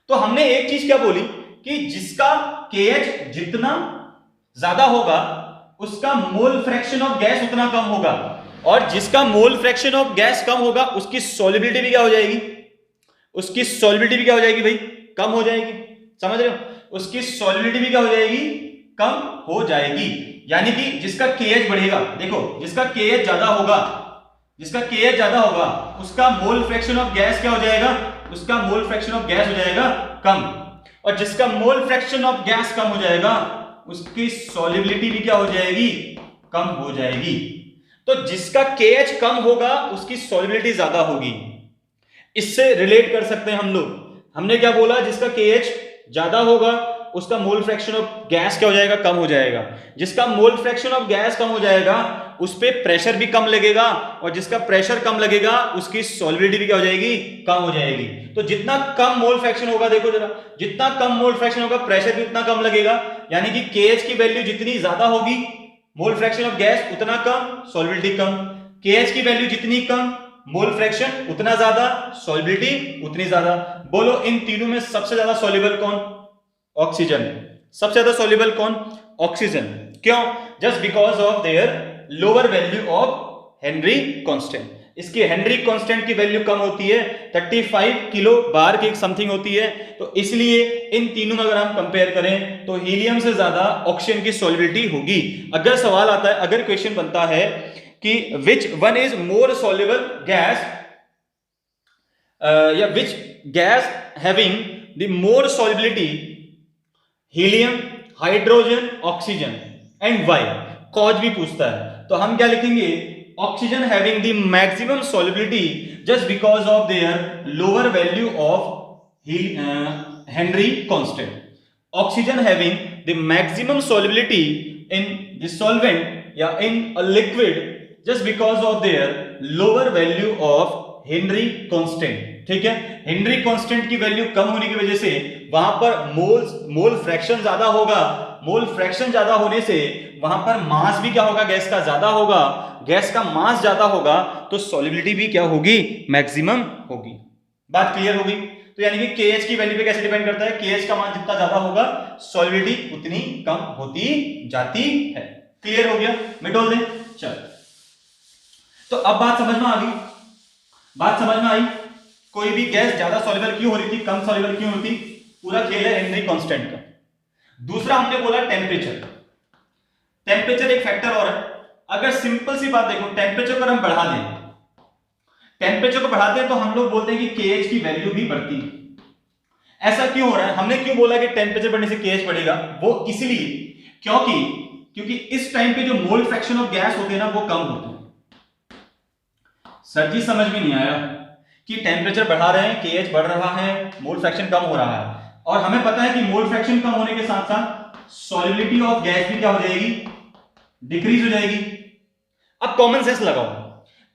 Speaker 1: तो हमने एक चीज क्या बोली कि जिसका KH जितना ज्यादा होगा उसका मोल फ्रैक्शन ऑफ गैस उतना कम होगा, और जिसका मोल फ्रैक्शन ऑफ गैस कम होगा उसकी सॉल्युबिलिटी भी क्या हो जाएगी, उसकी सॉल्युबिलिटी भी क्या हो जाएगी भाई, कम हो जाएगी। समझ रहे हो, उसकी सॉल्युबिलिटी भी क्या हो जाएगी, कम हो जाएगी। यानी कि जिसका KH बढ़ेगा, देखो जिसका KH ज्यादा होगा, जिसका KH ज्यादा होगा उसका मोल फ्रैक्शन ऑफ गैस क्या हो जाएगा, उसका मोल फ्रैक्शन ऑफ गैस हो जाएगा कम, और जिसका मोल फ्रैक्शन ऑफ गैस कम हो जाएगा उसकी सॉल्युबिलिटी भी क्या हो जाएगी, कम हो जाएगी। तो जिसका KH कम होगा उसकी सॉल्युबिलिटी ज्यादा होगी। इससे रिलेट कर सकते हैं हम लोग, हमने क्या बोला, जिसका KH ज्यादा होगा उसका मोल फ्रैक्शन ऑफ गैस क्या हो जाएगा, कम हो जाएगा। जिसका मोल फ्रैक्शन ऑफ गैस कम हो जाएगा उस पे प्रेशर भी कम लगेगा, और जिसका प्रेशर कम लगेगा उसकी सॉल्युबिलिटी भी क्या हो जाएगी, कम हो जाएगी। तो जितना कम मोल फ्रैक्शन होगा, देखो जरा, जितना कम मोल फ्रैक्शन होगा प्रेशर भी उतना कम लगेगा, यानी कि KH की वैल्यू जितनी ज्यादा होगी मोल फ्रैक्शन ऑफ गैस उतना कम, सॉल्युबिलिटी कम। KH की वैल्यू जितनी कम मोल फ्रैक्शन उतना ज्यादा, सॉल्युबिलिटी उतनी ज्यादा। बोलो इन तीनों में सबसे ज्यादा सॉल्युबल कौन, ऑक्सीजन। सबसे ज्यादा सॉल्युबल कौन, ऑक्सीजन। क्यों, just because of their lower value of Henry constant. इसकी हेनरी कांस्टेंट की वैल्यू कम होती है, 35 किलो बार की समथिंग होती है, तो इसलिए इन तीनों में अगर हम कंपेयर करें तो हीलियम से ज्यादा ऑक्सीजन की सॉल्युबिलिटी होगी। अगर सवाल आता है, अगर क्वेश्चन बनता है कि which one is more soluble gas, या which gas having the more solubility, helium, hydrogen, oxygen, and why, cause भी पूछता है, तो हम क्या लिखेंगे, oxygen having the maximum solubility just because of their lower value of Henry constant. Oxygen having the maximum solubility in the solvent या in a liquid just because of their lower value of Henry constant. ठीक है, Henry constant की value कम होने की वजह से वहां पर मोल फ्रैक्शन ज्यादा होगा, मोल फ्रैक्शन ज्यादा होने से वहां पर मास भी क्या होगा, गैस का ज्यादा होगा, गैस का मास ज्यादा होगा तो सॉल्युबिलिटी भी क्या होगी, मैक्सिमम होगी। बात क्लियर होगी। तो यानी कि KH की वैल्यू पे कैसे डिपेंड करता है, KH का मान जितना ज्यादा होगा सॉल्युबिलिटी उतनी कम होती जाती है। क्लियर हो गया, मिटोल दें। चल, तो अब बात समझ में आ गई, बात समझ में आई, कोई भी गैस ज्यादा सॉल्युबल क्यों हो रही थी, कम सॉल्युबल क्यों होती, पूरा खेल है हेनरी कांस्टेंट का। दूसरा हमने बोला टेम्परेचर। टेम्परेचर एक फैक्टर और है। अगर सिंपल सी बात देखो, टेम्परेचर को हम बढ़ा दें, टेम्परेचर को बढ़ाते हैं तो हम लोग बोलते हैं कि KH की वैल्यू भी बढ़ती है। ऐसा क्यों हो रहा है, हमने क्यों बोला कि टेम्परेचर बढ़ने से KH बढ़ेगा, वो इसलिए क्योंकि इस टाइम पे जो मोल फ्रैक्शन ऑफ गैस होते हैं ना वो कम होते हैं। सर जी समझ में नहीं आया कि टेम्परेचर बढ़ा रहे हैं, KH बढ़ रहा है, मोल फ्रैक्शन कम हो रहा है, और हमें पता है कि मोल फ्रैक्शन कम होने के साथ साथ सॉल्युबिलिटी ऑफ गैस भी क्या हो जाएगी, डिक्रीज हो जाएगी। अब कॉमन सेंस लगाओ,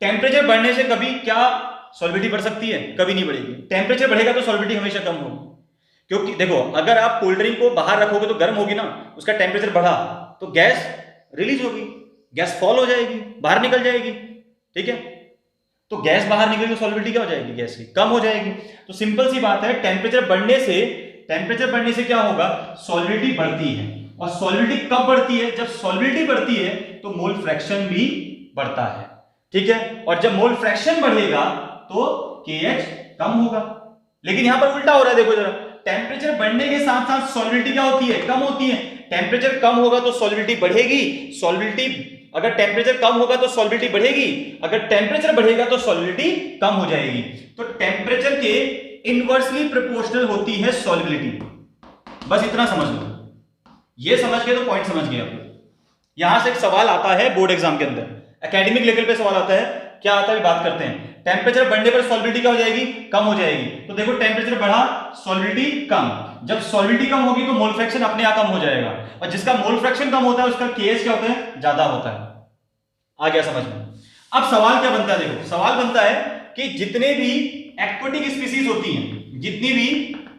Speaker 1: टेम्परेचर बढ़ने से कभी क्या सॉल्विटी बढ़ सकती है? कभी नहीं बढ़ेगी। टेम्परेचर बढ़ेगा तो सॉल्विटी हमेशा कम होगी, क्योंकि देखो अगर आप कोल्ड ड्रिंक को बाहर रखोगे तो गर्म होगी ना, उसका टेम्परेचर बढ़ा तो गैस रिलीज होगी, गैस फॉल हो जाएगी, बाहर निकल जाएगी, ठीक है। तो गैस बाहर निकलेगी तो सॉल्विटी क्या हो जाएगी? गैस की कम हो जाएगी। तो सिंपल सी बात है, टेम्परेचर बढ़ने से क्या होगा? सॉल्विटी बढ़ती है। और सॉल्विटी कब बढ़ती है? जब सॉल्विटी बढ़ती है तो मोल फ्रैक्शन भी बढ़ता है, ठीक है। और जब मोल फ्रैक्शन बढ़ेगा तो KH कम होगा। लेकिन यहां पर उल्टा हो रहा है, देखो जरा, टेम्परेचर बढ़ने के साथ साथ सॉल्विटी क्या होती है? कम होती है। टेम्परेचर कम होगा तो सॉल्विटी बढ़ेगी, सॉल्विटी अगर टेम्परेचर कम होगा तो सॉल्विटी बढ़ेगी, अगर टेम्परेचर बढ़ेगा तो सॉल्विटी कम हो जाएगी। तो टेम्परेचर के इनवर्सली प्रोपोर्शनल होती है सॉल्युबिलिटी। बस इतना समझ लो, ये समझ गए तो पॉइंट समझ गए आप। यहां से एक सवाल आता है बोर्ड एग्जाम के अंदर, एकेडमिक लेवल पे सवाल आता है, क्या आता है बात करते हैं। टेम्परेचर बढ़ने पर सॉल्युबिलिटी क्या हो जाएगी? कम हो जाएगी। तो देखो टेम्परेचर बढ़ा, सॉल्युबिलिटी कम। जब सॉल्युबिलिटी कम होगी तो मोल फ्रैक्शन अपने आप कम हो जाएगा, और जिसका मोल फ्रैक्शन कम होता है उसका KH क्या होता है? ज्यादा होता है। आ गया समझ में? अब सवाल क्या बनता है? देखो सवाल बनता है कि जितने भी एक्वेटिक स्पीसीज होती हैं, जितनी भी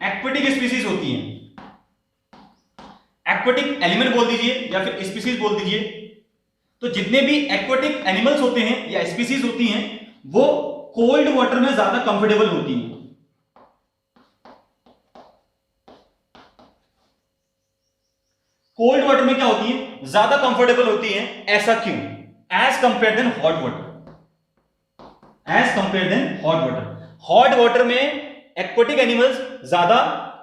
Speaker 1: एक्वेटिक स्पीसीज होती हैं, एक्वेटिक एलिमेंट बोल दीजिए या फिर स्पीसीज बोल दीजिए, तो जितने भी एक्वेटिक एनिमल्स होते हैं या स्पीसीज होती हैं वो कोल्ड वाटर में ज्यादा कंफर्टेबल होती हैं। कोल्ड वाटर में क्या होती है? ज्यादा कंफर्टेबल होती हैं। ऐसा क्यों? As compare than hot water, as compare than hot water. Hot water में एक्वेटिक एनिमल्स ज्यादा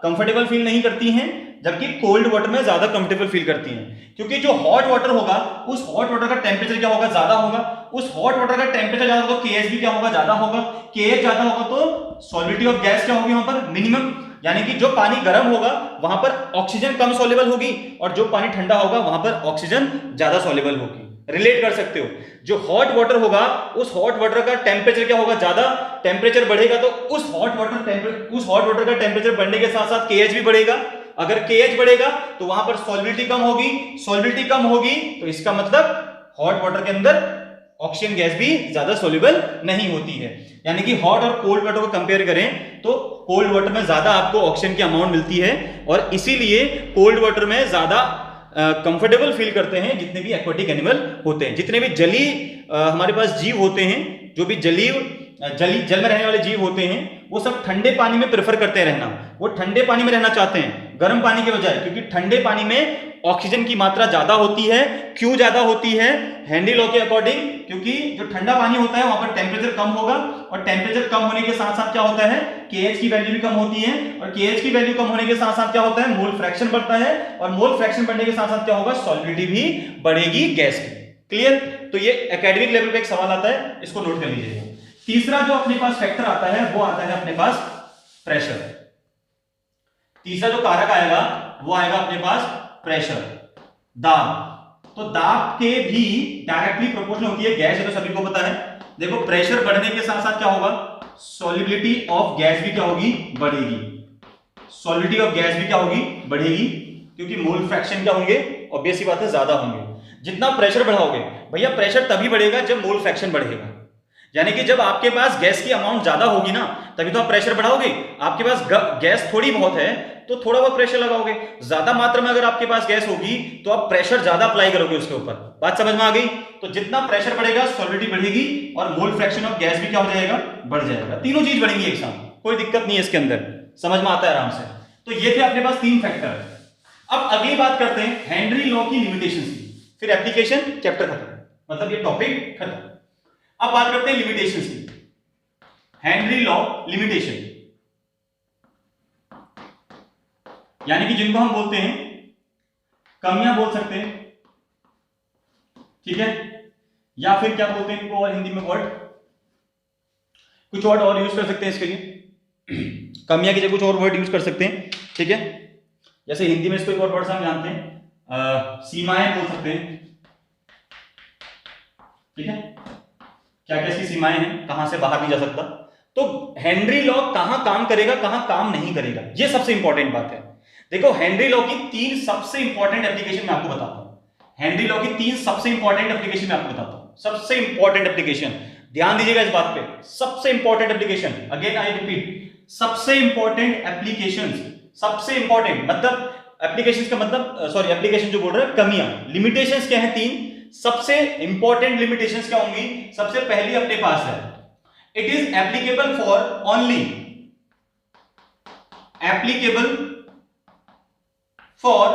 Speaker 1: कंफर्टेबल फील नहीं करती हैं, जबकि कोल्ड वाटर में ज्यादा कंफर्टेबल फील करती हैं। क्योंकि जो हॉट वाटर होगा उस हॉट वाटर का टेम्परेचर क्या होगा? ज्यादा होगा। उस हॉट वाटर का टेम्परेचर ज्यादा होगा तो KH भी क्या होगा? ज्यादा होगा। KH ज्यादा होगा तो सॉल्युबिलिटी ऑफ गैस क्या होगी? वहां पर मिनिमम, यानी कि जो पानी गर्म होगा वहां पर ऑक्सीजन कम सॉल्युबल होगी, और जो पानी ठंडा होगा वहां पर ऑक्सीजन ज्यादा सॉल्युबल होगी। रिलेट कर सकते हो, जो हॉट वाटर होगा उस हॉट वाटर का टेम्परेचर क्या होगा? ज्यादा। टेम्परेचर बढ़ेगा तो उस हॉट वाटर का टेम्परेचर बढ़ने के साथ साथ KH भी बढ़ेगा। अगर KH बढ़ेगा तो वहां पर सॉल्युबिलिटी कम होगी, सॉल्युबिलिटी कम होगी तो इसका मतलब हॉट वाटर के अंदर ऑक्सीजन गैस भी ज्यादा सॉल्युबल नहीं होती है। यानी कि हॉट और कोल्ड वाटर को कंपेयर करें तो कोल्ड वाटर में ज्यादा आपको ऑक्सीजन की अमाउंट मिलती है, और इसीलिए कोल्ड वाटर में ज्यादा कंफर्टेबल फील करते हैं जितने भी एक्वेटिक एनिमल होते हैं। जितने भी जली हमारे पास जीव होते हैं, जो भी जल में रहने वाले जीव होते हैं, वो सब ठंडे पानी में प्रेफर करते हैं रहना। वो ठंडे पानी में रहना चाहते हैं गर्म पानी के बजाय, क्योंकि ठंडे पानी में ऑक्सीजन की मात्रा ज्यादा होती है। क्यों ज्यादा होती है? हेनरी लॉ के अकॉर्डिंग, क्योंकि जो ठंडा पानी होता है वहां पर टेम्परेचर कम होगा, और टेम्परेचर कम होने के साथ साथ क्या होता है? KH की वैल्यू भी कम होती है, और KH की वैल्यू कम होने के साथ साथ क्या होता है? मोल फ्रैक्शन बढ़ता है, और मोल फ्रैक्शन बढ़ने के साथ साथ क्या होगा? सॉल्युबिलिटी भी बढ़ेगी गैस की। क्लियर? तो ये एकेडमिक लेवल पे एक सवाल आता है, इसको नोट कर लीजिएगा। तीसरा जो अपने पास फैक्टर आता है वो आता है अपने पास प्रेशर। तीसरा जो कारक आएगा वो आएगा अपने पास प्रेशर, दाब। तो दाब के भी डायरेक्टली प्रोपोर्शनल होती है गैस, ये तो सभी को पता है। देखो प्रेशर बढ़ने के साथ साथ क्या होगा? सॉल्युबिलिटी ऑफ गैस भी क्या होगी? बढ़ेगी। सॉल्युबिलिटी ऑफ गैस भी क्या होगी? बढ़ेगी, क्योंकि मोल फ्रैक्शन क्या होंगे? ऑब्वियस सी बात है, ज्यादा होंगे। जितना प्रेशर बढ़ाओगे, भैया प्रेशर तभी बढ़ेगा जब मोल फ्रैक्शन बढ़ेगा। यानी कि जब आपके पास गैस की अमाउंट ज्यादा होगी ना, तभी तो आप प्रेशर बढ़ाओगे। आपके पास गैस थोड़ी बहुत है तो थोड़ा बहुत प्रेशर लगाओगे। ज्यादा मात्रा में अगर आपके पास गैस होगी तो आप प्रेशर ज्यादा अप्लाई करोगे उसके ऊपर। बात समझ में आ गई? तो जितना प्रेशर बढ़ेगा सॉल्युबिलिटी बढ़ेगी, और मोल फ्रैक्शन ऑफ गैस भी क्या हो जाएगा? बढ़ जाएगा। तीनों चीज बढ़ेंगी एक साथ, कोई दिक्कत नहीं है इसके अंदर, समझ में आता है आराम से। तो ये थे अपने पास तीन फैक्टर। अब अगली बात करते हैं हेनरी लॉ की लिमिटेशंस की, फिर एप्लीकेशन चैप्टर खत्म, मतलब ये टॉपिक खत्म। अब बात करते हैं लिमिटेशंस की। हेनरी लॉ लिमिटेशन, यानी कि जिनको हम बोलते हैं कमियां बोल सकते हैं, ठीक है, या फिर क्या बोलते हैं इनको और हिंदी में वर्ड, कुछ वर्ड और यूज कर सकते हैं इसके लिए। कमियां की जगह कुछ और वर्ड यूज कर सकते हैं, ठीक है। जैसे हिंदी में इसको एक और वर्ड से हम जानते हैं, सीमाएं बोल सकते हैं, ठीक है। क्या क्या इसकी सीमाएं हैं, कहां से बाहर नहीं जा सकता। तो हेनरी लॉ कहां काम करेगा, कहां काम नहीं करेगा, यह सबसे इंपॉर्टेंट बात है। देखो हेनरी लॉ की तीन सबसे इंपॉर्टेंट एप्लीकेशन मैं आपको बताता हूं। हेनरी लॉ की 3 सबसे इंपॉर्टेंट एप्लीकेशन मैं आपको बताता हूं, सबसे इंपॉर्टेंट एप्लीकेशन, ध्यान दीजिएगा इस बात पे, सबसे important application, again I repeat, सबसे इंपॉर्टेंट एप्लीकेशंस, सबसे इंपॉर्टेंट मतलब एप्लीकेशंस का मतलब सॉरी एप्लीकेशन जो बोल रहे हैं कमियां, लिमिटेशंस क्या है 3, सबसे इंपॉर्टेंट लिमिटेशंस क्या होंगी, सबसे पहली अपने पास है, it is applicable for only, applicable for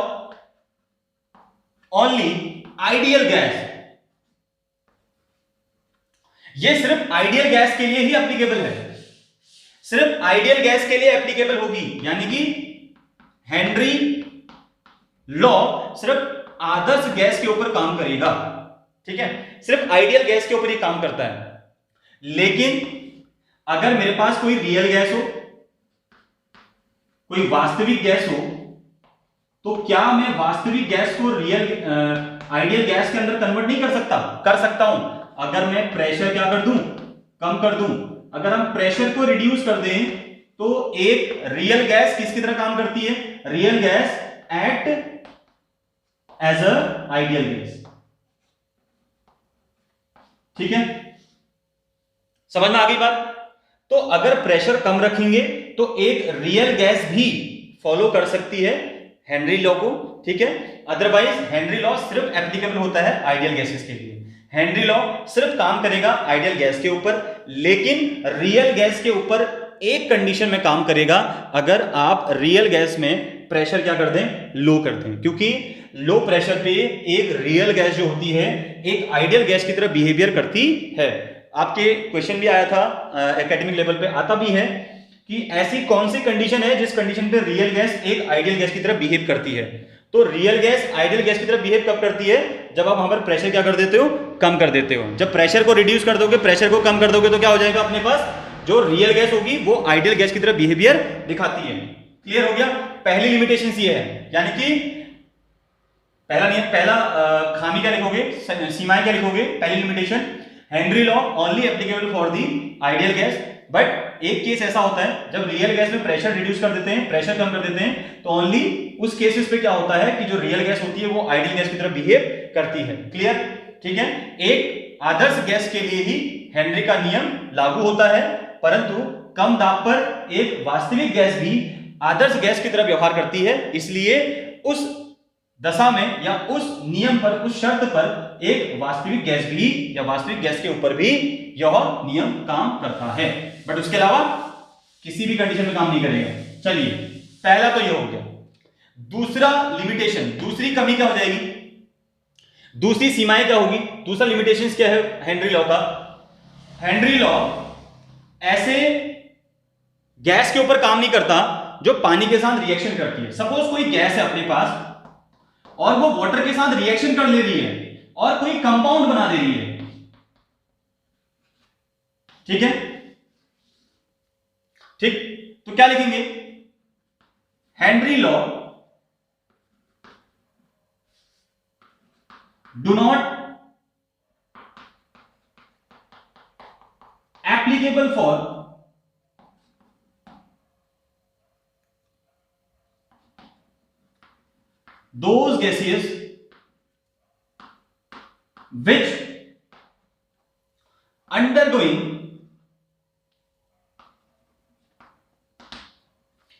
Speaker 1: only ideal gas, ये सिर्फ आइडियल गैस के लिए ही एप्लीकेबल है, सिर्फ आइडियल गैस के लिए एप्लीकेबल होगी, यानी कि हेनरी लॉ सिर्फ आदर्श गैस के ऊपर काम करेगा, ठीक है, सिर्फ आइडियल गैस के ऊपर ही काम करता है। लेकिन अगर मेरे पास कोई रियल गैस हो, कोई वास्तविक गैस हो, तो क्या मैं वास्तविक गैस को रियल आइडियल गैस के अंदर कन्वर्ट नहीं कर सकता? कर सकता हूं, अगर मैं प्रेशर क्या कर दूं, कम कर दूं। अगर हम प्रेशर को रिड्यूस कर दें तो एक रियल गैस किसकी तरह काम करती है, real gas act as a ideal gas, ठीक है, समझ में आ गई बात? तो अगर प्रेशर कम रखेंगे तो एक रियल गैस भी फॉलो कर सकती है हेनरी लॉ को, ठीक है, अदरवाइज हेनरी लॉ सिर्फ एप्लीकेबल होता है आइडियल गैसेस के लिए, हेनरी लॉ सिर्फ काम करेगा आइडियल गैस के ऊपर, लेकिन रियल गैस के ऊपर एक कंडीशन में काम करेगा, अगर आप रियल गैस में प्रेशर क्या कर दें, लो कर दें, क्योंकि लो प्रेशर पे एक रियल गैस जो होती है एक आइडियल गैस की तरह बिहेवियर करती है। आपके क्वेश्चन भी आया था, एकेडमिक लेवल पे आता भी है कि ऐसी कौन सी कंडीशन है जिस कंडीशन पे रियल गैस एक आइडियल गैस की तरह बिहेव करती है। तो रियल गैस आइडियल गैस की तरह बिहेव कब करती है, जब आप वहां पर प्रेशर क्या कर देते हो, कम कर देते हो। जब प्रेशर को रिड्यूस कर दोगे, प्रेशर को कम कर दोगे, तो क्या हो जाएगा, अपने पास जो रियल गैस होगी वो आइडियल गैस की तरह बिहेवियर दिखाती है। क्लियर हो गया? पहली लिमिटेशन ये है, यानी कि पहला नियम, पहला खामी क्या लिखोगे, सीमाएं क्या लिखोगे, पहली limitation, Henry law only applicable for the ideal gas, but एक केस ऐसा होता है जब रियल गैस में प्रेशर रिड्यूस कर देते हैं, प्रेशर कम कर देते हैं, तो ओनली उस केसेस पे क्या होता है कि जो रियल गैस होती है वो आइडियल गैस की तरह बिहेव करती है। क्लियर? ठीक है, एक आदर्श गैस के लिए ही हेनरी का नियम लागू होता है, परंतु कम दाब पर एक वास्तविक गैस भी आदर्श गैस की तरह व्यवहार करती है, इसलिए उस दशा में या उस नियम पर, उस शर्त पर एक वास्तविक गैस भी या वास्तविक गैस के ऊपर भी यह नियम काम करता है, बट उसके अलावा किसी भी कंडीशन में काम नहीं करेगा। चलिए, पहला तो यह हो गया। दूसरा लिमिटेशन, दूसरी कमी क्या हो जाएगी, दूसरी सीमाएं क्या होगी, दूसरा लिमिटेशन क्या है हेनरी लॉ का, हेनरी लॉ ऐसे गैस के ऊपर काम नहीं करता जो पानी के साथ रिएक्शन करती है। सपोज कोई गैस है अपने पास और वो वाटर के साथ रिएक्शन कर ले रही है और कोई कंपाउंड बना दे रही है, ठीक है, ठीक, तो क्या लिखेंगे, Henry law do not applicable for those gases which undergoing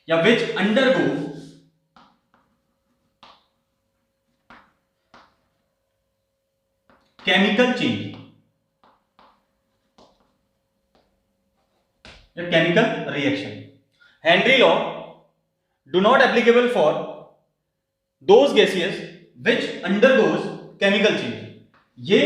Speaker 1: या which undergo chemical change या chemical reaction. Henry law do not applicable for those gases which undergoes chemical change. ये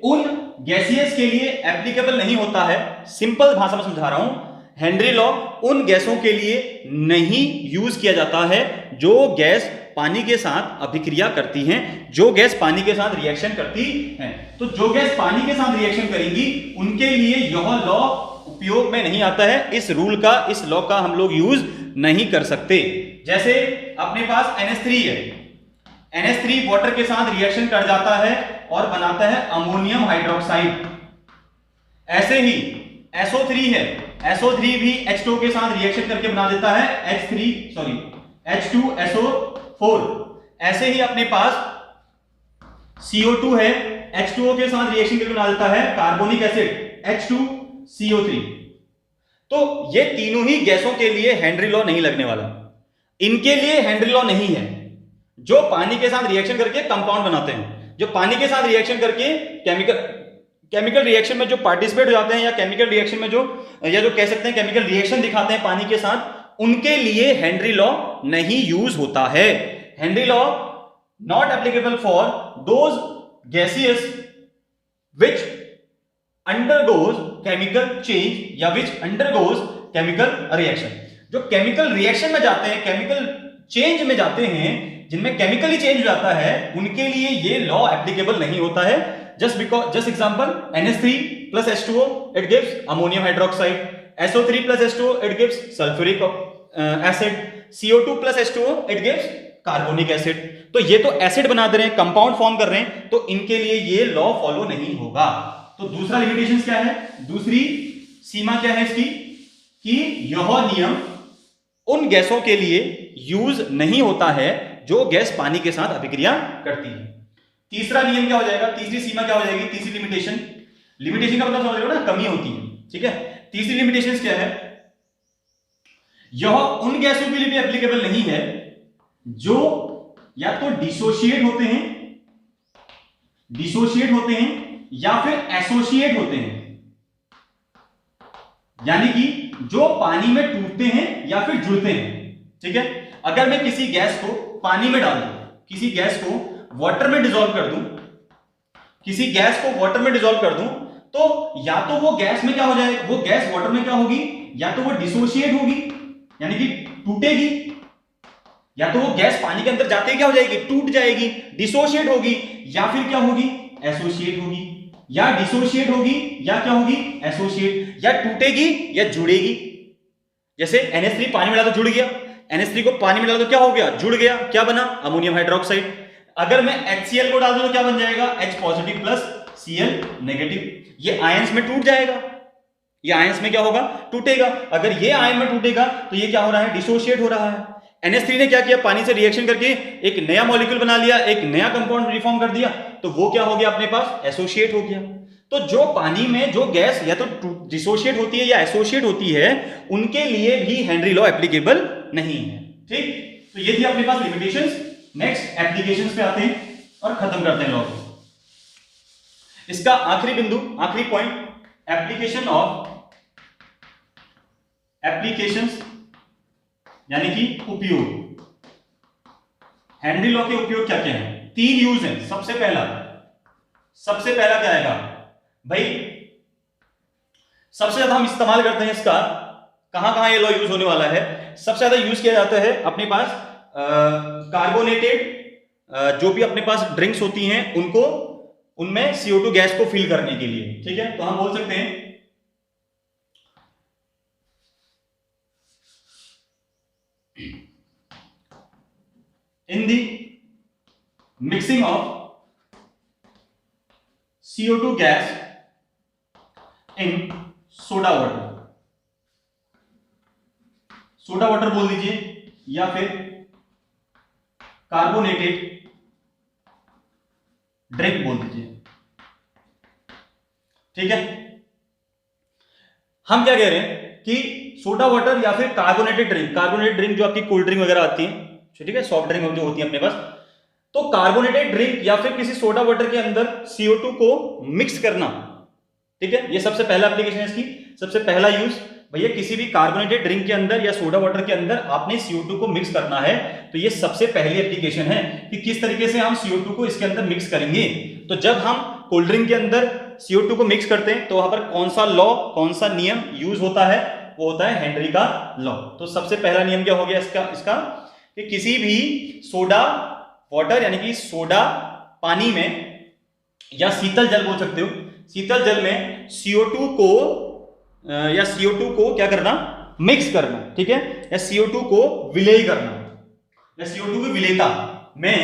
Speaker 1: उन गैसियस के लिए एप्लीकेबल नहीं होता है। सिंपल भाषा में समझा रहा हूं, हेनरी लॉ उन गैसों के लिए नहीं यूज किया जाता है जो गैस पानी के साथ अभिक्रिया करती हैं, जो गैस पानी के साथ रिएक्शन करती हैं। तो जो गैस पानी के साथ रिएक्शन करेंगी उनके लिए यह लॉ उपयोग में नहीं आता है। इस रूल का, इस लॉ का हम लोग यूज नहीं कर सकते। जैसे अपने पास NH3 है, NH3 वाटर के साथ रिएक्शन कर जाता है और बनाता है अमोनियम हाइड्रोक्साइड। ऐसे ही SO3 है, SO3 भी H2 के साथ रिएक्शन करके बना देता है H2SO4। ऐसे ही अपने पास CO2 है, H2O के साथ रिएक्शन करके बना देता है कार्बोनिक एसिड H2CO3। तो ये तीनों ही गैसों के लिए हेनरी लॉ नहीं लगने वाला, इनके लिए हेनरी लॉ नहीं है। जो पानी के साथ रिएक्शन करके कंपाउंड बनाते हैं, जो पानी के साथ रिएक्शन करके केमिकल रिएक्शन में जो पार्टिसिपेट हो जाते हैं, या केमिकल रिएक्शन में जो कह सकते हैं केमिकल रिएक्शन दिखाते हैं पानी के साथ, उनके लिए हेनरी लॉ नहीं यूज होता है। Henry law not applicable for those gases which undergoes chemical change या विच अंडरगोज केमिकल रिएक्शन। जो केमिकल रिएक्शन में जाते हैं, केमिकल चेंज में जाते हैं, जिनमें केमिकली चेंज हो जाता है, उनके लिए ये लॉ एप्लीकेबल नहीं होता है। Just example, NH3 plus H2O it gives ammonium hydroxide, SO3 plus H2O it gives sulfuric acid, CO2 plus H2O it gives carbonic acid. तो ये तो एसिड बना दे रहे हैं, कंपाउंड फॉर्म कर रहे हैं, तो इनके लिए ये लॉ फॉलो नहीं होगा। तो दूसरा लिमिटेशन क्या है, दूसरी सीमा क्या है इसकी, कि यह नियम उन गैसों के लिए यूज नहीं होता है जो गैस पानी के साथ अभिक्रिया करती है। तीसरा नियम क्या हो जाएगा, तीसरी सीमा क्या हो जाएगी, तीसरी लिमिटेशन, लिमिटेशन का मतलब समझ रहे हो ना, कमी होती है, ठीक है। तीसरी लिमिटेशन क्या है, यह उन गैसों के लिए भी एप्लीकेबल नहीं है जो या तो डिसोशिएट होते हैं या फिर एसोसिएट होते हैं, यानी कि जो पानी में टूटते हैं या फिर जुड़ते हैं, ठीक है। अगर मैं किसी गैस को पानी में डाल दूं, किसी गैस को वाटर में डिसॉल्व कर दूं, किसी गैस को वाटर में डिसॉल्व कर दूं, तो या तो वो गैस में क्या हो जाएगा, वो गैस वाटर में क्या होगी, या तो वो डिसोशिएट होगी यानी कि टूटेगी, या तो वो गैस पानी के अंदर जाते ही क्या हो जाएगी, टूट जाएगी, डिसोशिएट होगी, या फिर क्या होगी, एसोसिएट होगी, या डिसोशिएट होगी या क्या होगी, एसोसिएट, या टूटेगी या जुड़ेगी। जैसे NH3 पानी में डाला तो जुड़ गया, NH3 को पानी में डाला तो क्या हो गया, जुड़ गया, क्या बना, अमोनियम हाइड्रोक्साइड। अगर मैं HCl को डाल दूं तो क्या बन जाएगा, H positive plus Cl negative. ये आयंस में टूट जाएगा, ये आयंस में क्या होगा, टूटेगा। अगर ये आयन में टूटेगा तो ये क्या हो रहा है, डिसोशिएट हो रहा है। NH3 ने क्या किया, पानी से रिएक्शन करके एक नया मॉलिक्यूल बना लिया, एक नया कंपाउंड रिफॉर्म कर दिया, तो वो क्या हो गया अपने पास, एसोसिएट हो गया। तो जो पानी में जो गैस या तो डिसोशिएट होती है या एसोसिएट होती है, उनके लिए भी हेनरी लॉ एप्लीकेबल नहीं है, ठीक। तो ये थी अपने पास लिमिटेशंस। नेक्स्ट एप्लीकेशंस पे आते हैं और खत्म करते हैं लॉ को। इसका आखिरी बिंदु, आखिरी पॉइंट, एप्लीकेशन ऑफ एप्लीकेशंस यानी कि उपयोग। हेनरी लॉ के उपयोग क्या क्या हैं, 3 यूज हैं। सबसे पहला क्या आएगा भाई, सबसे ज्यादा हम इस्तेमाल करते हैं इसका, कहां ये लॉ यूज होने वाला है, सबसे ज्यादा यूज किया जाता है अपने पास कार्बोनेटेड जो भी अपने पास ड्रिंक्स होती हैं उनको, उनमें CO2 गैस को फिल करने के लिए, ठीक है। तो हम बोल सकते हैं in the mixing of CO2 gas in soda water, soda water बोल दीजिए या फिर कार्बोनेटेड ड्रिंक बोल दीजिए, ठीक है। हम क्या कह रहे हैं कि सोडा वाटर या फिर कार्बोनेटेड ड्रिंक जो आपकी कोल्ड ड्रिंक वगैरह आती है, ठीक है, सॉफ्ट ड्रिंक जो होती है अपने पास, तो कार्बोनेटेड ड्रिंक या फिर किसी सोडा वाटर के अंदर CO2 को मिक्स करना, ठीक है। ये सबसे पहला एप्लीकेशन है इसकी, सबसे पहला यूज। भैया किसी भी कार्बोनेटेड ड्रिंक के अंदर या सोडा वाटर के अंदर आपने CO2 को मिक्स करना है, तो ये सबसे पहली एप्लीकेशन है कि किस तरीके से हम CO2 को इसके अंदर मिक्स करेंगे। तो जब हम कोल्ड ड्रिंक के अंदर CO2 को मिक्स करते हैं तो वहां पर कौन सा लॉ, कौन सा नियम यूज होता है, वो होता है हेनरी का लॉ। तो सबसे पहला नियम क्या हो गया इसका कि किसी भी सोडा वाटर यानी कि सोडा पानी में, या शीतल जल बोल सकते हो, शीतल जल में CO2 को क्या करना, मिक्स करना, ठीक है, या CO2 को विलेय करना, या CO2 की विलेयता में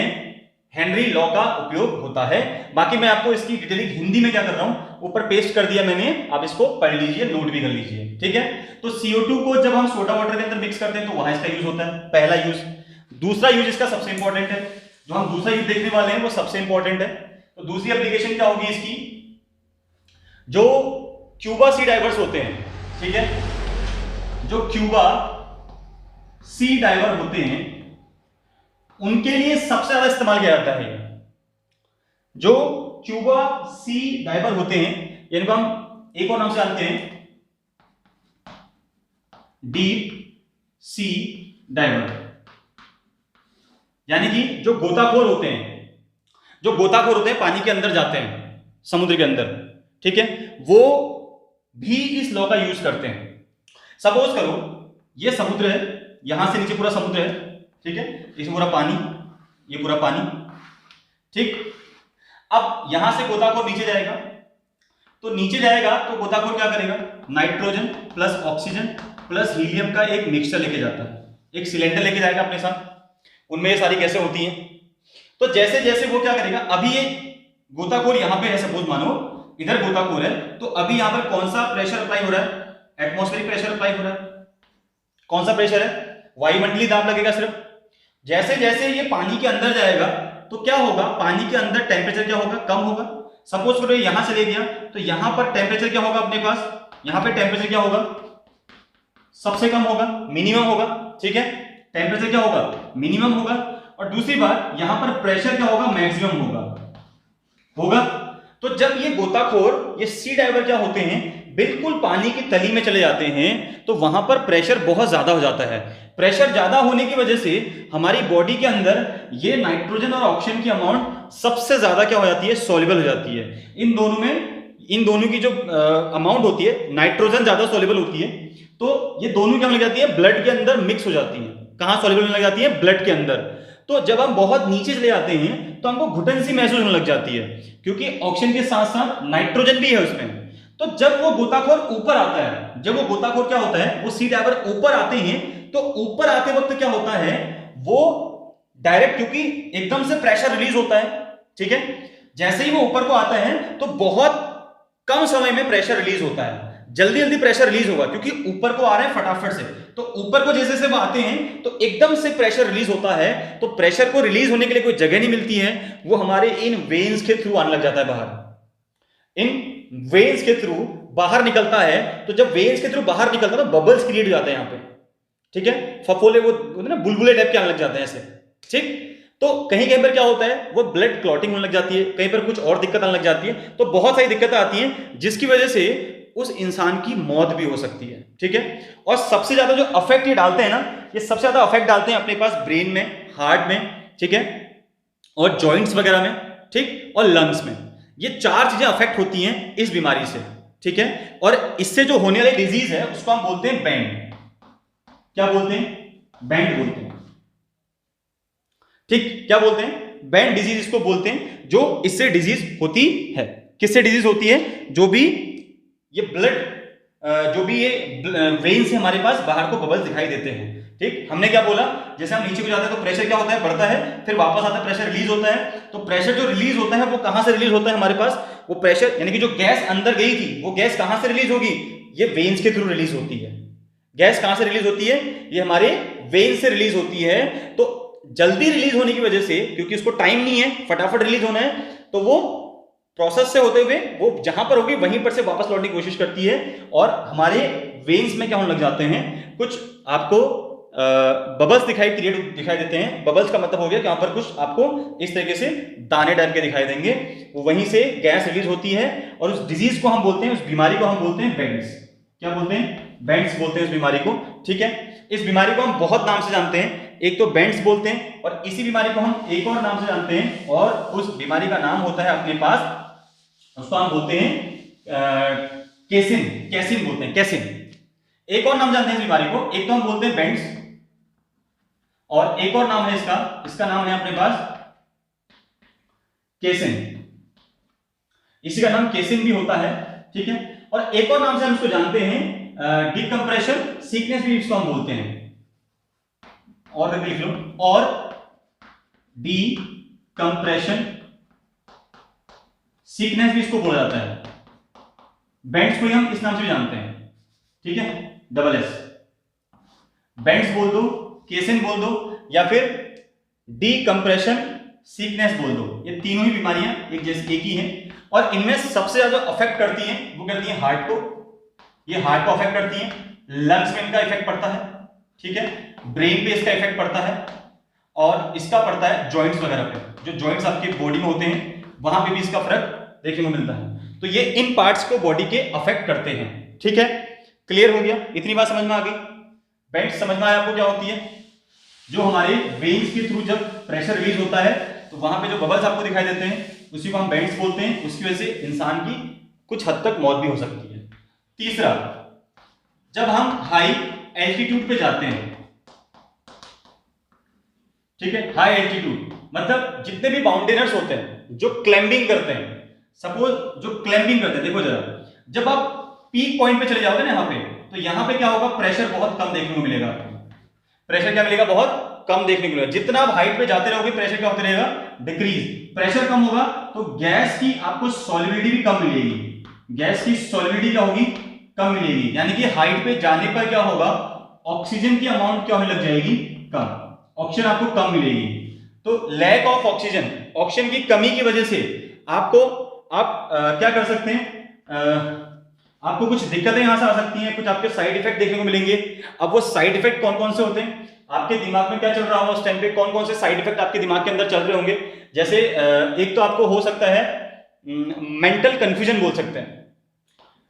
Speaker 1: हेनरी लॉ का उपयोग होता है। बाकी मैं आपको इसकी डिटेलिंग हिंदी में क्या कर रहा हूं, ऊपर पेस्ट कर दिया मैंने, आप इसको पढ़ लीजिए, नोट भी कर लीजिए, ठीक है। तो CO2 को जब हम सोडा वाटर के अंदर मिक्स करते हैं तो वहां इसका यूज होता है, पहला यूज। दूसरा यूज इसका सबसे इंपॉर्टेंट है, जो हम दूसरा यूज देखने वाले हैं वो सबसे इंपॉर्टेंट है। तो दूसरी एप्लीकेशन क्या होगी इसकी, जो क्यूबा सी डाइवर्स होते हैं, ठीक है, जो क्यूबा सी डाइवर होते हैं उनके लिए सबसे ज्यादा इस्तेमाल किया जाता है। जो क्यूबा सी डाइवर होते हैं इनको हम एक और नाम से जानते हैं, डीप सी डाइवर, यानी कि जो गोताखोर होते हैं पानी के अंदर जाते हैं, समुद्र के अंदर, ठीक है, वो भी इस लॉ का यूज करते हैं। सपोज करो ये समुद्र है, यहां से नीचे पूरा समुद्र है, ठीक है, इसमें पूरा पानी, ये पूरा पानी, ठीक। अब यहां से गोताखोर नीचे जाएगा, तो नीचे जाएगा तो गोताखोर क्या करेगा, nitrogen plus oxygen plus helium का एक मिक्सचर लेके जाता है, एक सिलेंडर लेके जाएगा अपने साथ, उनमें ये सारी गैसें होती हैं। तो जैसे जैसे वो क्या करेगा, अभी ये गोताखोर यहां पे है, सपोज मानो इधर गोताखोर है, तो अभी यहां पर कौन सा प्रेशर अप्लाई हो रहा है, एटमॉस्फेरिक प्रेशर अप्लाई हो रहा है। कौन सा प्रेशर है, वायुमंडलीय दाब लगेगा सिर्फ। जैसे जैसे ये पानी के अंदर जाएगा तो क्या होगा, पानी के अंदर टेम्परेचर क्या होगा, कम होगा। सपोज करो यहां से ले गया तो यहां पर टेम्परेचर क्या होगा अपने पास, यहां पे टेम्परेचर क्या होगा, सबसे कम होगा, मिनिमम होगा, ठीक है, टेम्परेचर क्या होगा, मिनिमम होगा। और दूसरी बात यहां पर प्रेशर क्या होगा, मैक्सिमम होगा। तो जब ये गोताखोर, ये सी डाइवर क्या होते हैं, बिल्कुल पानी की तली में चले जाते हैं, तो वहां पर प्रेशर बहुत ज्यादा हो जाता है। प्रेशर ज्यादा होने की वजह से हमारी बॉडी के अंदर ये नाइट्रोजन और ऑक्सीजन की अमाउंट सबसे ज्यादा क्या हो जाती है, सॉल्युबल हो जाती है। इन दोनों की जो अमाउंट होती है, नाइट्रोजन ज्यादा सॉल्युबल होती है, तो ये दोनों क्या लग जाती है, ब्लड के अंदर मिक्स हो जाती है। कहां सॉल्युबल होने लग जाती है, ब्लड के अंदर। तो जब हम बहुत नीचे चले जाते हैं तो हमको घुटन सी महसूस होने लग जाती है, क्योंकि ऑक्सीजन के साथ साथ नाइट्रोजन भी है उसमें। तो जब वो गोताखोर ऊपर आता है, जब वो गोताखोर क्या होता है, वो सी डाइवर ऊपर आते हैं, तो ऊपर आते वक्त क्या होता है, वो डायरेक्ट, क्योंकि एकदम से प्रेशर रिलीज होता है, ठीक है, जैसे ही वो ऊपर को आता है तो बहुत कम समय में प्रेशर रिलीज होता है, जल्दी जल्दी प्रेशर रिलीज होगा, क्योंकि ऊपर को आ रहे हैं फटाफट से। तो ऊपर को जैसे जैसे वो आते हैं तो एकदम से प्रेशर रिलीज होता है, तो प्रेशर को रिलीज होने के लिए कोई जगह नहीं मिलती है, वो हमारे इन वेन्स के थ्रू आने लग जाता है बाहर, इन वेन्स के थ्रू बाहर निकलता है। तो जब वेन्स के थ्रू बाहर निकलता है तो बबल्स क्रिएट हो जाते हैं यहाँ पे, ठीक है, फफोले, वो ना बुलबुले टाइप के आने लग जाते हैं ऐसे, ठीक। तो कहीं कहीं पर क्या होता है, वो ब्लड क्लॉटिंग होने लग जाती है, कहीं पर कुछ और दिक्कत आने लग जाती है। तो बहुत सारी दिक्कतें आती हैं जिसकी वजह से उस इंसान की मौत भी हो सकती है, ठीक है। और सबसे ज्यादा जो अफेक्ट ये डालते हैं ना, ये सबसे ज्यादा अफेक्ट डालते हैं अपने पास ब्रेन में, हार्ट में, ठीक है, और जॉइंट्स वगैरह में, ठीक, और लंग्स में। ये चार चीजें अफेक्ट होती हैं इस बीमारी से, ठीक है। और इससे जो होने वाली डिजीज है उसको हम बोलते हैं बैंड। क्या बोलते हैं, बैंड बोलते हैं, ठीक, क्या बोलते हैं, बैंड डिजीज इसको बोलते हैं, जो इससे डिजीज होती है। किससे डिजीज होती है, जो भी ये ब्लड, जो भी ये वेन से हमारे पास बाहर को बबल्स दिखाई देते हैं, ठीक। हमने क्या बोला, जैसे हम नीचे को जाते हैं तो प्रेशर क्या होता है, बढ़ता है, फिर वापस आता है, प्रेशर रिलीज होता है। तो प्रेशर जो रिलीज होता है वो कहां से रिलीज होता है हमारे पास, वो प्रेशर, यानी कि जो गैस अंदर गई थी वो गैस कहां से रिलीज होगी, ये वेन्स के थ्रू रिलीज होती है। गैस कहां से रिलीज होती है, ये हमारे वेन से रिलीज होती है। तो जल्दी रिलीज होने की वजह से, क्योंकि उसको टाइम नहीं है, फटाफट रिलीज होना है, तो वो प्रोसेस से होते हुए वो जहां पर होगी वहीं पर से वापस लौटने की कोशिश करती है। और हमारे वेन्स में क्या होने लग जाते हैं, कुछ आपको बबल्स दिखाई देते हैं। बबल्स का मतलब हो गया कि यहाँ पर कुछ आपको इस तरीके से दाने टाइप के दिखाई देंगे, वो वहीं से गैस रिलीज होती है। और उस डिजीज को हम बोलते हैं, उस बीमारी को हम बोलते हैं बेंड्स। क्या बोलते हैं, बेंड्स बोलते हैं उस बीमारी को, ठीक है। इस बीमारी को हम बहुत नाम से जानते हैं, एक तो बेंड्स बोलते हैं, और इसी बीमारी को हम एक और नाम से जानते हैं, और उस बीमारी का नाम होता है अपने पास, उसको हम बोलते हैं कैसिन बोलते हैं, कैसिन। एक और नाम जानते हैं इस बीमारी को, एक तो हम बोलते हैं बेंड्स, और एक और नाम है इसका नाम है अपने पास कैसिन। इसी का नाम कैसिन भी होता है, ठीक है। और एक और नाम से हम इसको जानते हैं डिकम्प्रेशन सीकनेस भी इसको हम बोलते हैं, और लिख लो, और डिकम्प्रेशन सीकनेस भी इसको बोला जाता है। बेंड्स को ही हम इस नाम से भी जानते हैं, ठीक है, डबल एस। बेंड्स बोल दो, केसिन बोल दो, या फिर डीकंप्रेशन सीकनेस बोल दो, ये तीनों ही बीमारियां एक जैसी एक ही हैं, और इनमें सबसे ज्यादा अफेक्ट करती हैं वो करती हैं हार्ट को, ये हार्ट को अफेक्ट करती हैं, लंग्स में इनका इफेक्ट पड़ता है, ठीक है, ब्रेन पे इसका इफेक्ट पड़ता है, और इसका पड़ता है जॉइंट्स वगैरह पे, जो जॉइंट्स आपके बॉडी में होते हैं वहां पे भी इसका फर्क देखने को मिलता है। तो ये इन पार्ट्स को बॉडी के अफेक्ट करते हैं, ठीक है, क्लियर हो गया, इतनी बात समझ में आ गई। बेंड्स समझ में आया आपको क्या होती है? जो हमारे वेन्स के थ्रू जब प्रेशर रिलीज होता है तो वहां पे जो बबल्स आपको दिखाई देते हैं उसी को हम बेंड्स बोलते हैं, उसकी वजह से इंसान की कुछ हद तक मौत भी हो सकती है। तीसरा, जब हम हाई एल्टीट्यूड पे जाते हैं, ठीक है, हाई एल्टीट्यूड मतलब जितने भी माउंटेनर्स होते हैं जो क्लाइंबिंग करते हैं, सपोज जो क्लाइंबिंग करते हैं, देखो जरा, जब आप पीक पॉइंट पे चले जाओगे ना यहाँ पे, तो यहाँ पे क्या होगा, प्रेशर बहुत कम देखने को मिलेगा आपको। प्रेशर क्या मिलेगा, बहुत कम देखने को मिलेगा। जितना आप हाइट पे जाते रहोगे प्रेशर क्या होता रहेगा, डिक्रीज। प्रेशर कम होगा तो गैस की आपको सॉल्युबिलिटी भी कम मिलेगी, गैस की सॉल्युबिलिटी क्या होगी, कम मिलेगी, यानी कि हाइट पे जाने पर क्या होगा, ऑक्सीजन की अमाउंट क्या होने लग जाएगी, कम, ऑक्सीजन आपको कम मिलेगी। तो लैक ऑफ ऑक्सीजन, ऑक्सीजन की कमी की वजह से आपको क्या कर सकते हैं, आपको कुछ दिक्कतें यहां से आ सकती हैं, कुछ आपके साइड इफेक्ट देखने को मिलेंगे। अब वो साइड इफेक्ट कौन कौन से होते हैं, आपके दिमाग में क्या चल रहा होगा उस टाइम पे, कौन कौन से साइड इफेक्ट आपके दिमाग के अंदर चल रहे होंगे। जैसे एक तो आपको हो सकता है मेंटल कंफ्यूजन बोल सकते हैं,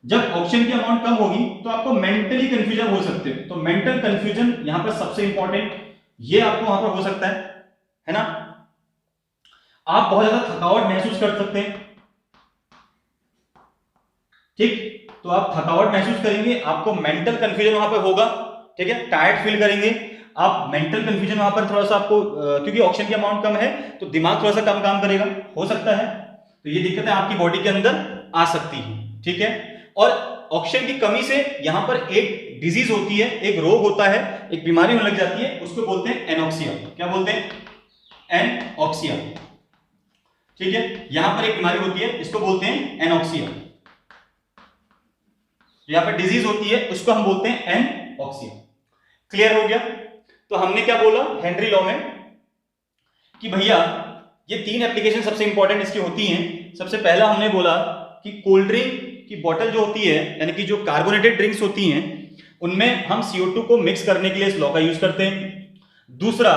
Speaker 1: जब ऑक्सीजन की अमाउंट कम होगी तो आपको मेंटली कंफ्यूजन हो सकते हैं, तो मेंटल कंफ्यूजन यहां पर सबसे इंपॉर्टेंट ये आपको वहां पर हो सकता है ना। आप बहुत ज्यादा थकावट महसूस कर सकते हैं, ठीक, तो आप थकावट महसूस करेंगे, आपको मेंटल कंफ्यूजन वहां पर होगा, ठीक है, टायर्ड फील करेंगे आप, मेंटल कंफ्यूजन वहां पर थोड़ा सा आपको, क्योंकि ऑक्सीजन की अमाउंट कम है तो दिमाग थोड़ा सा कम काम करेगा, हो सकता है। तो ये दिक्कतें आपकी बॉडी के अंदर आ सकती हैं, ठीक है। और ऑक्सीजन की कमी से यहां पर एक डिजीज होती है, एक रोग होता है, एक बीमारी होने लग जाती है, उसको बोलते हैं एनॉक्सिया। क्या बोलते हैं, एनॉक्सिया, ठीक है, यहां पर एक बीमारी होती है, इसको बोलते हैं एनॉक्सिया, यहां पर डिजीज होती है, उसको हम बोलते हैं एनॉक्सिया। क्लियर हो गया। तो हमने क्या बोला हेनरी लॉ में कि भैया ये तीन एप्लीकेशन सबसे इंपॉर्टेंट इसकी होती हैं। सबसे पहला हमने बोला कि कोल्ड ड्रिंक की बोतल जो होती है, यानी कि जो कार्बोनेटेड ड्रिंक्स होती हैं, उनमें हम CO2 को मिक्स करने के लिए इस लॉ का यूज करते हैं। दूसरा,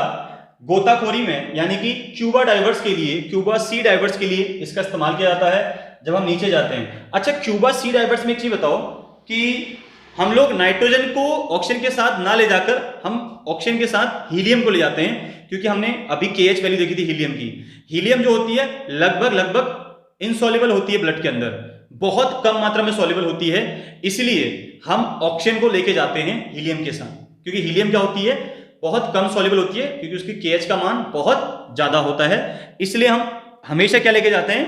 Speaker 1: गोताखोरी में, यानी कि क्यूबा डाइवर्स के लिए, क्यूबा सी डाइवर्स के लिए इसका इस्तेमाल किया जाता है जब हम नीचे जाते हैं। अच्छा, क्यूबा सी डाइवर्स में एक चीज बताओ कि हम लोग नाइट्रोजन को ऑक्सीजन के साथ ना ले जाकर हम ऑक्सीजन के साथ हीलियम को ले जाते हैं, क्योंकि हमने अभी KH वैल्यू देखी थी हीलियम की। हीलियम जो होती है लगभग इनसॉल्युबल होती है ब्लड के अंदर, बहुत कम मात्रा में सॉल्युबल होती है, इसलिए हम ऑक्सीजन को लेके जाते हैं हीलियम के साथ, क्योंकि हीलियम क्या होती है, बहुत कम सॉल्युबल होती है, क्योंकि उसकी KH का मान बहुत ज्यादा होता है, इसलिए हम हमेशा क्या लेके जाते हैं,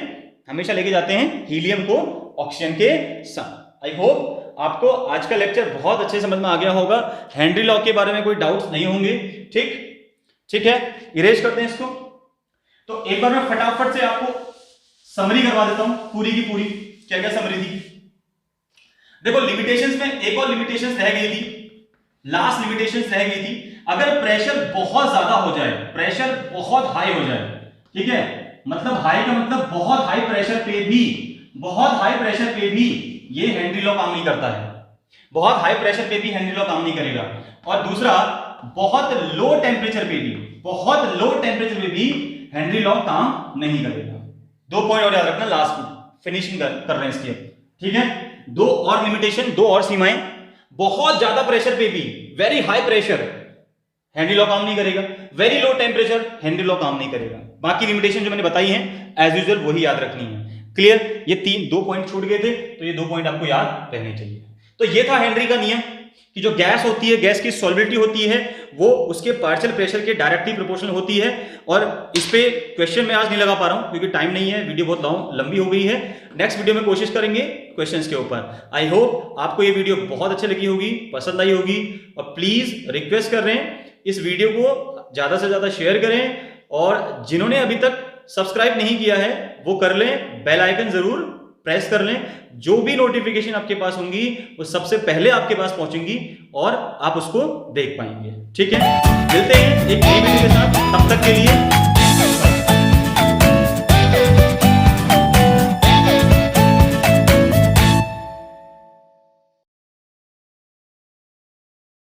Speaker 1: हमेशा लेके जाते हैं हीलियम को ऑक्सीजन के साथ। आई होप आपको आज का लेक्चर बहुत अच्छे समझ में आ गया होगा। हेनरी लॉ के बारे में कोई डाउट्स नहीं होंगे, ठीक है, इरेज करते हैं इसको। तो एक बार मैं फटाफट से आपको समरी करवा देता हूं पूरी की पूरी, क्या क्या समरी थी। देखो लिमिटेशंस में एक और लिमिटेशंस रह गई थी, लास्ट लिमिटेशंस रह गई थी। अगर प्रेशर बहुत ज्यादा हो जाए, प्रेशर बहुत हाई हो जाए, ठीक है, मतलब हाई का मतलब बहुत हाई प्रेशर पे भी, बहुत हाई प्रेशर पे भी ये हेनरी लॉ काम नहीं करता है, बहुत हाई प्रेशर पे भी हेनरी लॉ काम नहीं करेगा। और दूसरा, बहुत लो टेम्परेचर पे भी, बहुत लो टेम्परेचर पे भी हेनरी लॉ काम नहीं करेगा। दो पॉइंट और याद रखना, लास्ट में फिनिशिंग कर रहे हैं इसकी, ठीक है। दो और लिमिटेशन, दो और सीमाएं, बहुत ज्यादा प्रेशर पे भी, very high pressure, Henry law काम नहीं करेगा, very low temperature, Henry law काम नहीं करेगा। बाकी लिमिटेशन जो मैंने बताई हैं एज यूजुअल वही याद रखनी है। क्लियर, ये दो पॉइंट छूट गए थे, तो ये 2 पॉइंट आपको याद रहने चाहिए। तो ये था हेनरी का नियम कि जो गैस होती है, गैस की सॉल्युबिलिटी होती है, वो उसके पार्शियल प्रेशर के डायरेक्टली प्रोपोर्शनल होती है। और इस पे क्वेश्चन मैं आज नहीं लगा पा रहा हूं क्योंकि टाइम नहीं है, वीडियो बहुत लंबी हो गई है। नेक्स्ट वीडियो में कोशिश करेंगे क्वेश्चंस के ऊपर। आई होप आपको ये वीडियो बहुत अच्छी लगी होगी, पसंद आई होगी, और प्लीज रिक्वेस्ट कर रहे हैं इस वीडियो को ज्यादा से ज्यादा शेयर करें, और जिन्होंने अभी तक सब्सक्राइब नहीं किया है वो कर लें, बेल आइकन जरूर प्रेस कर लें, जो भी नोटिफिकेशन आपके पास होंगी वो सबसे पहले आपके पास पहुंचेंगी और आप उसको देख पाएंगे। ठीक है, मिलते हैं एक नई वीडियो के साथ, तब तक के लिए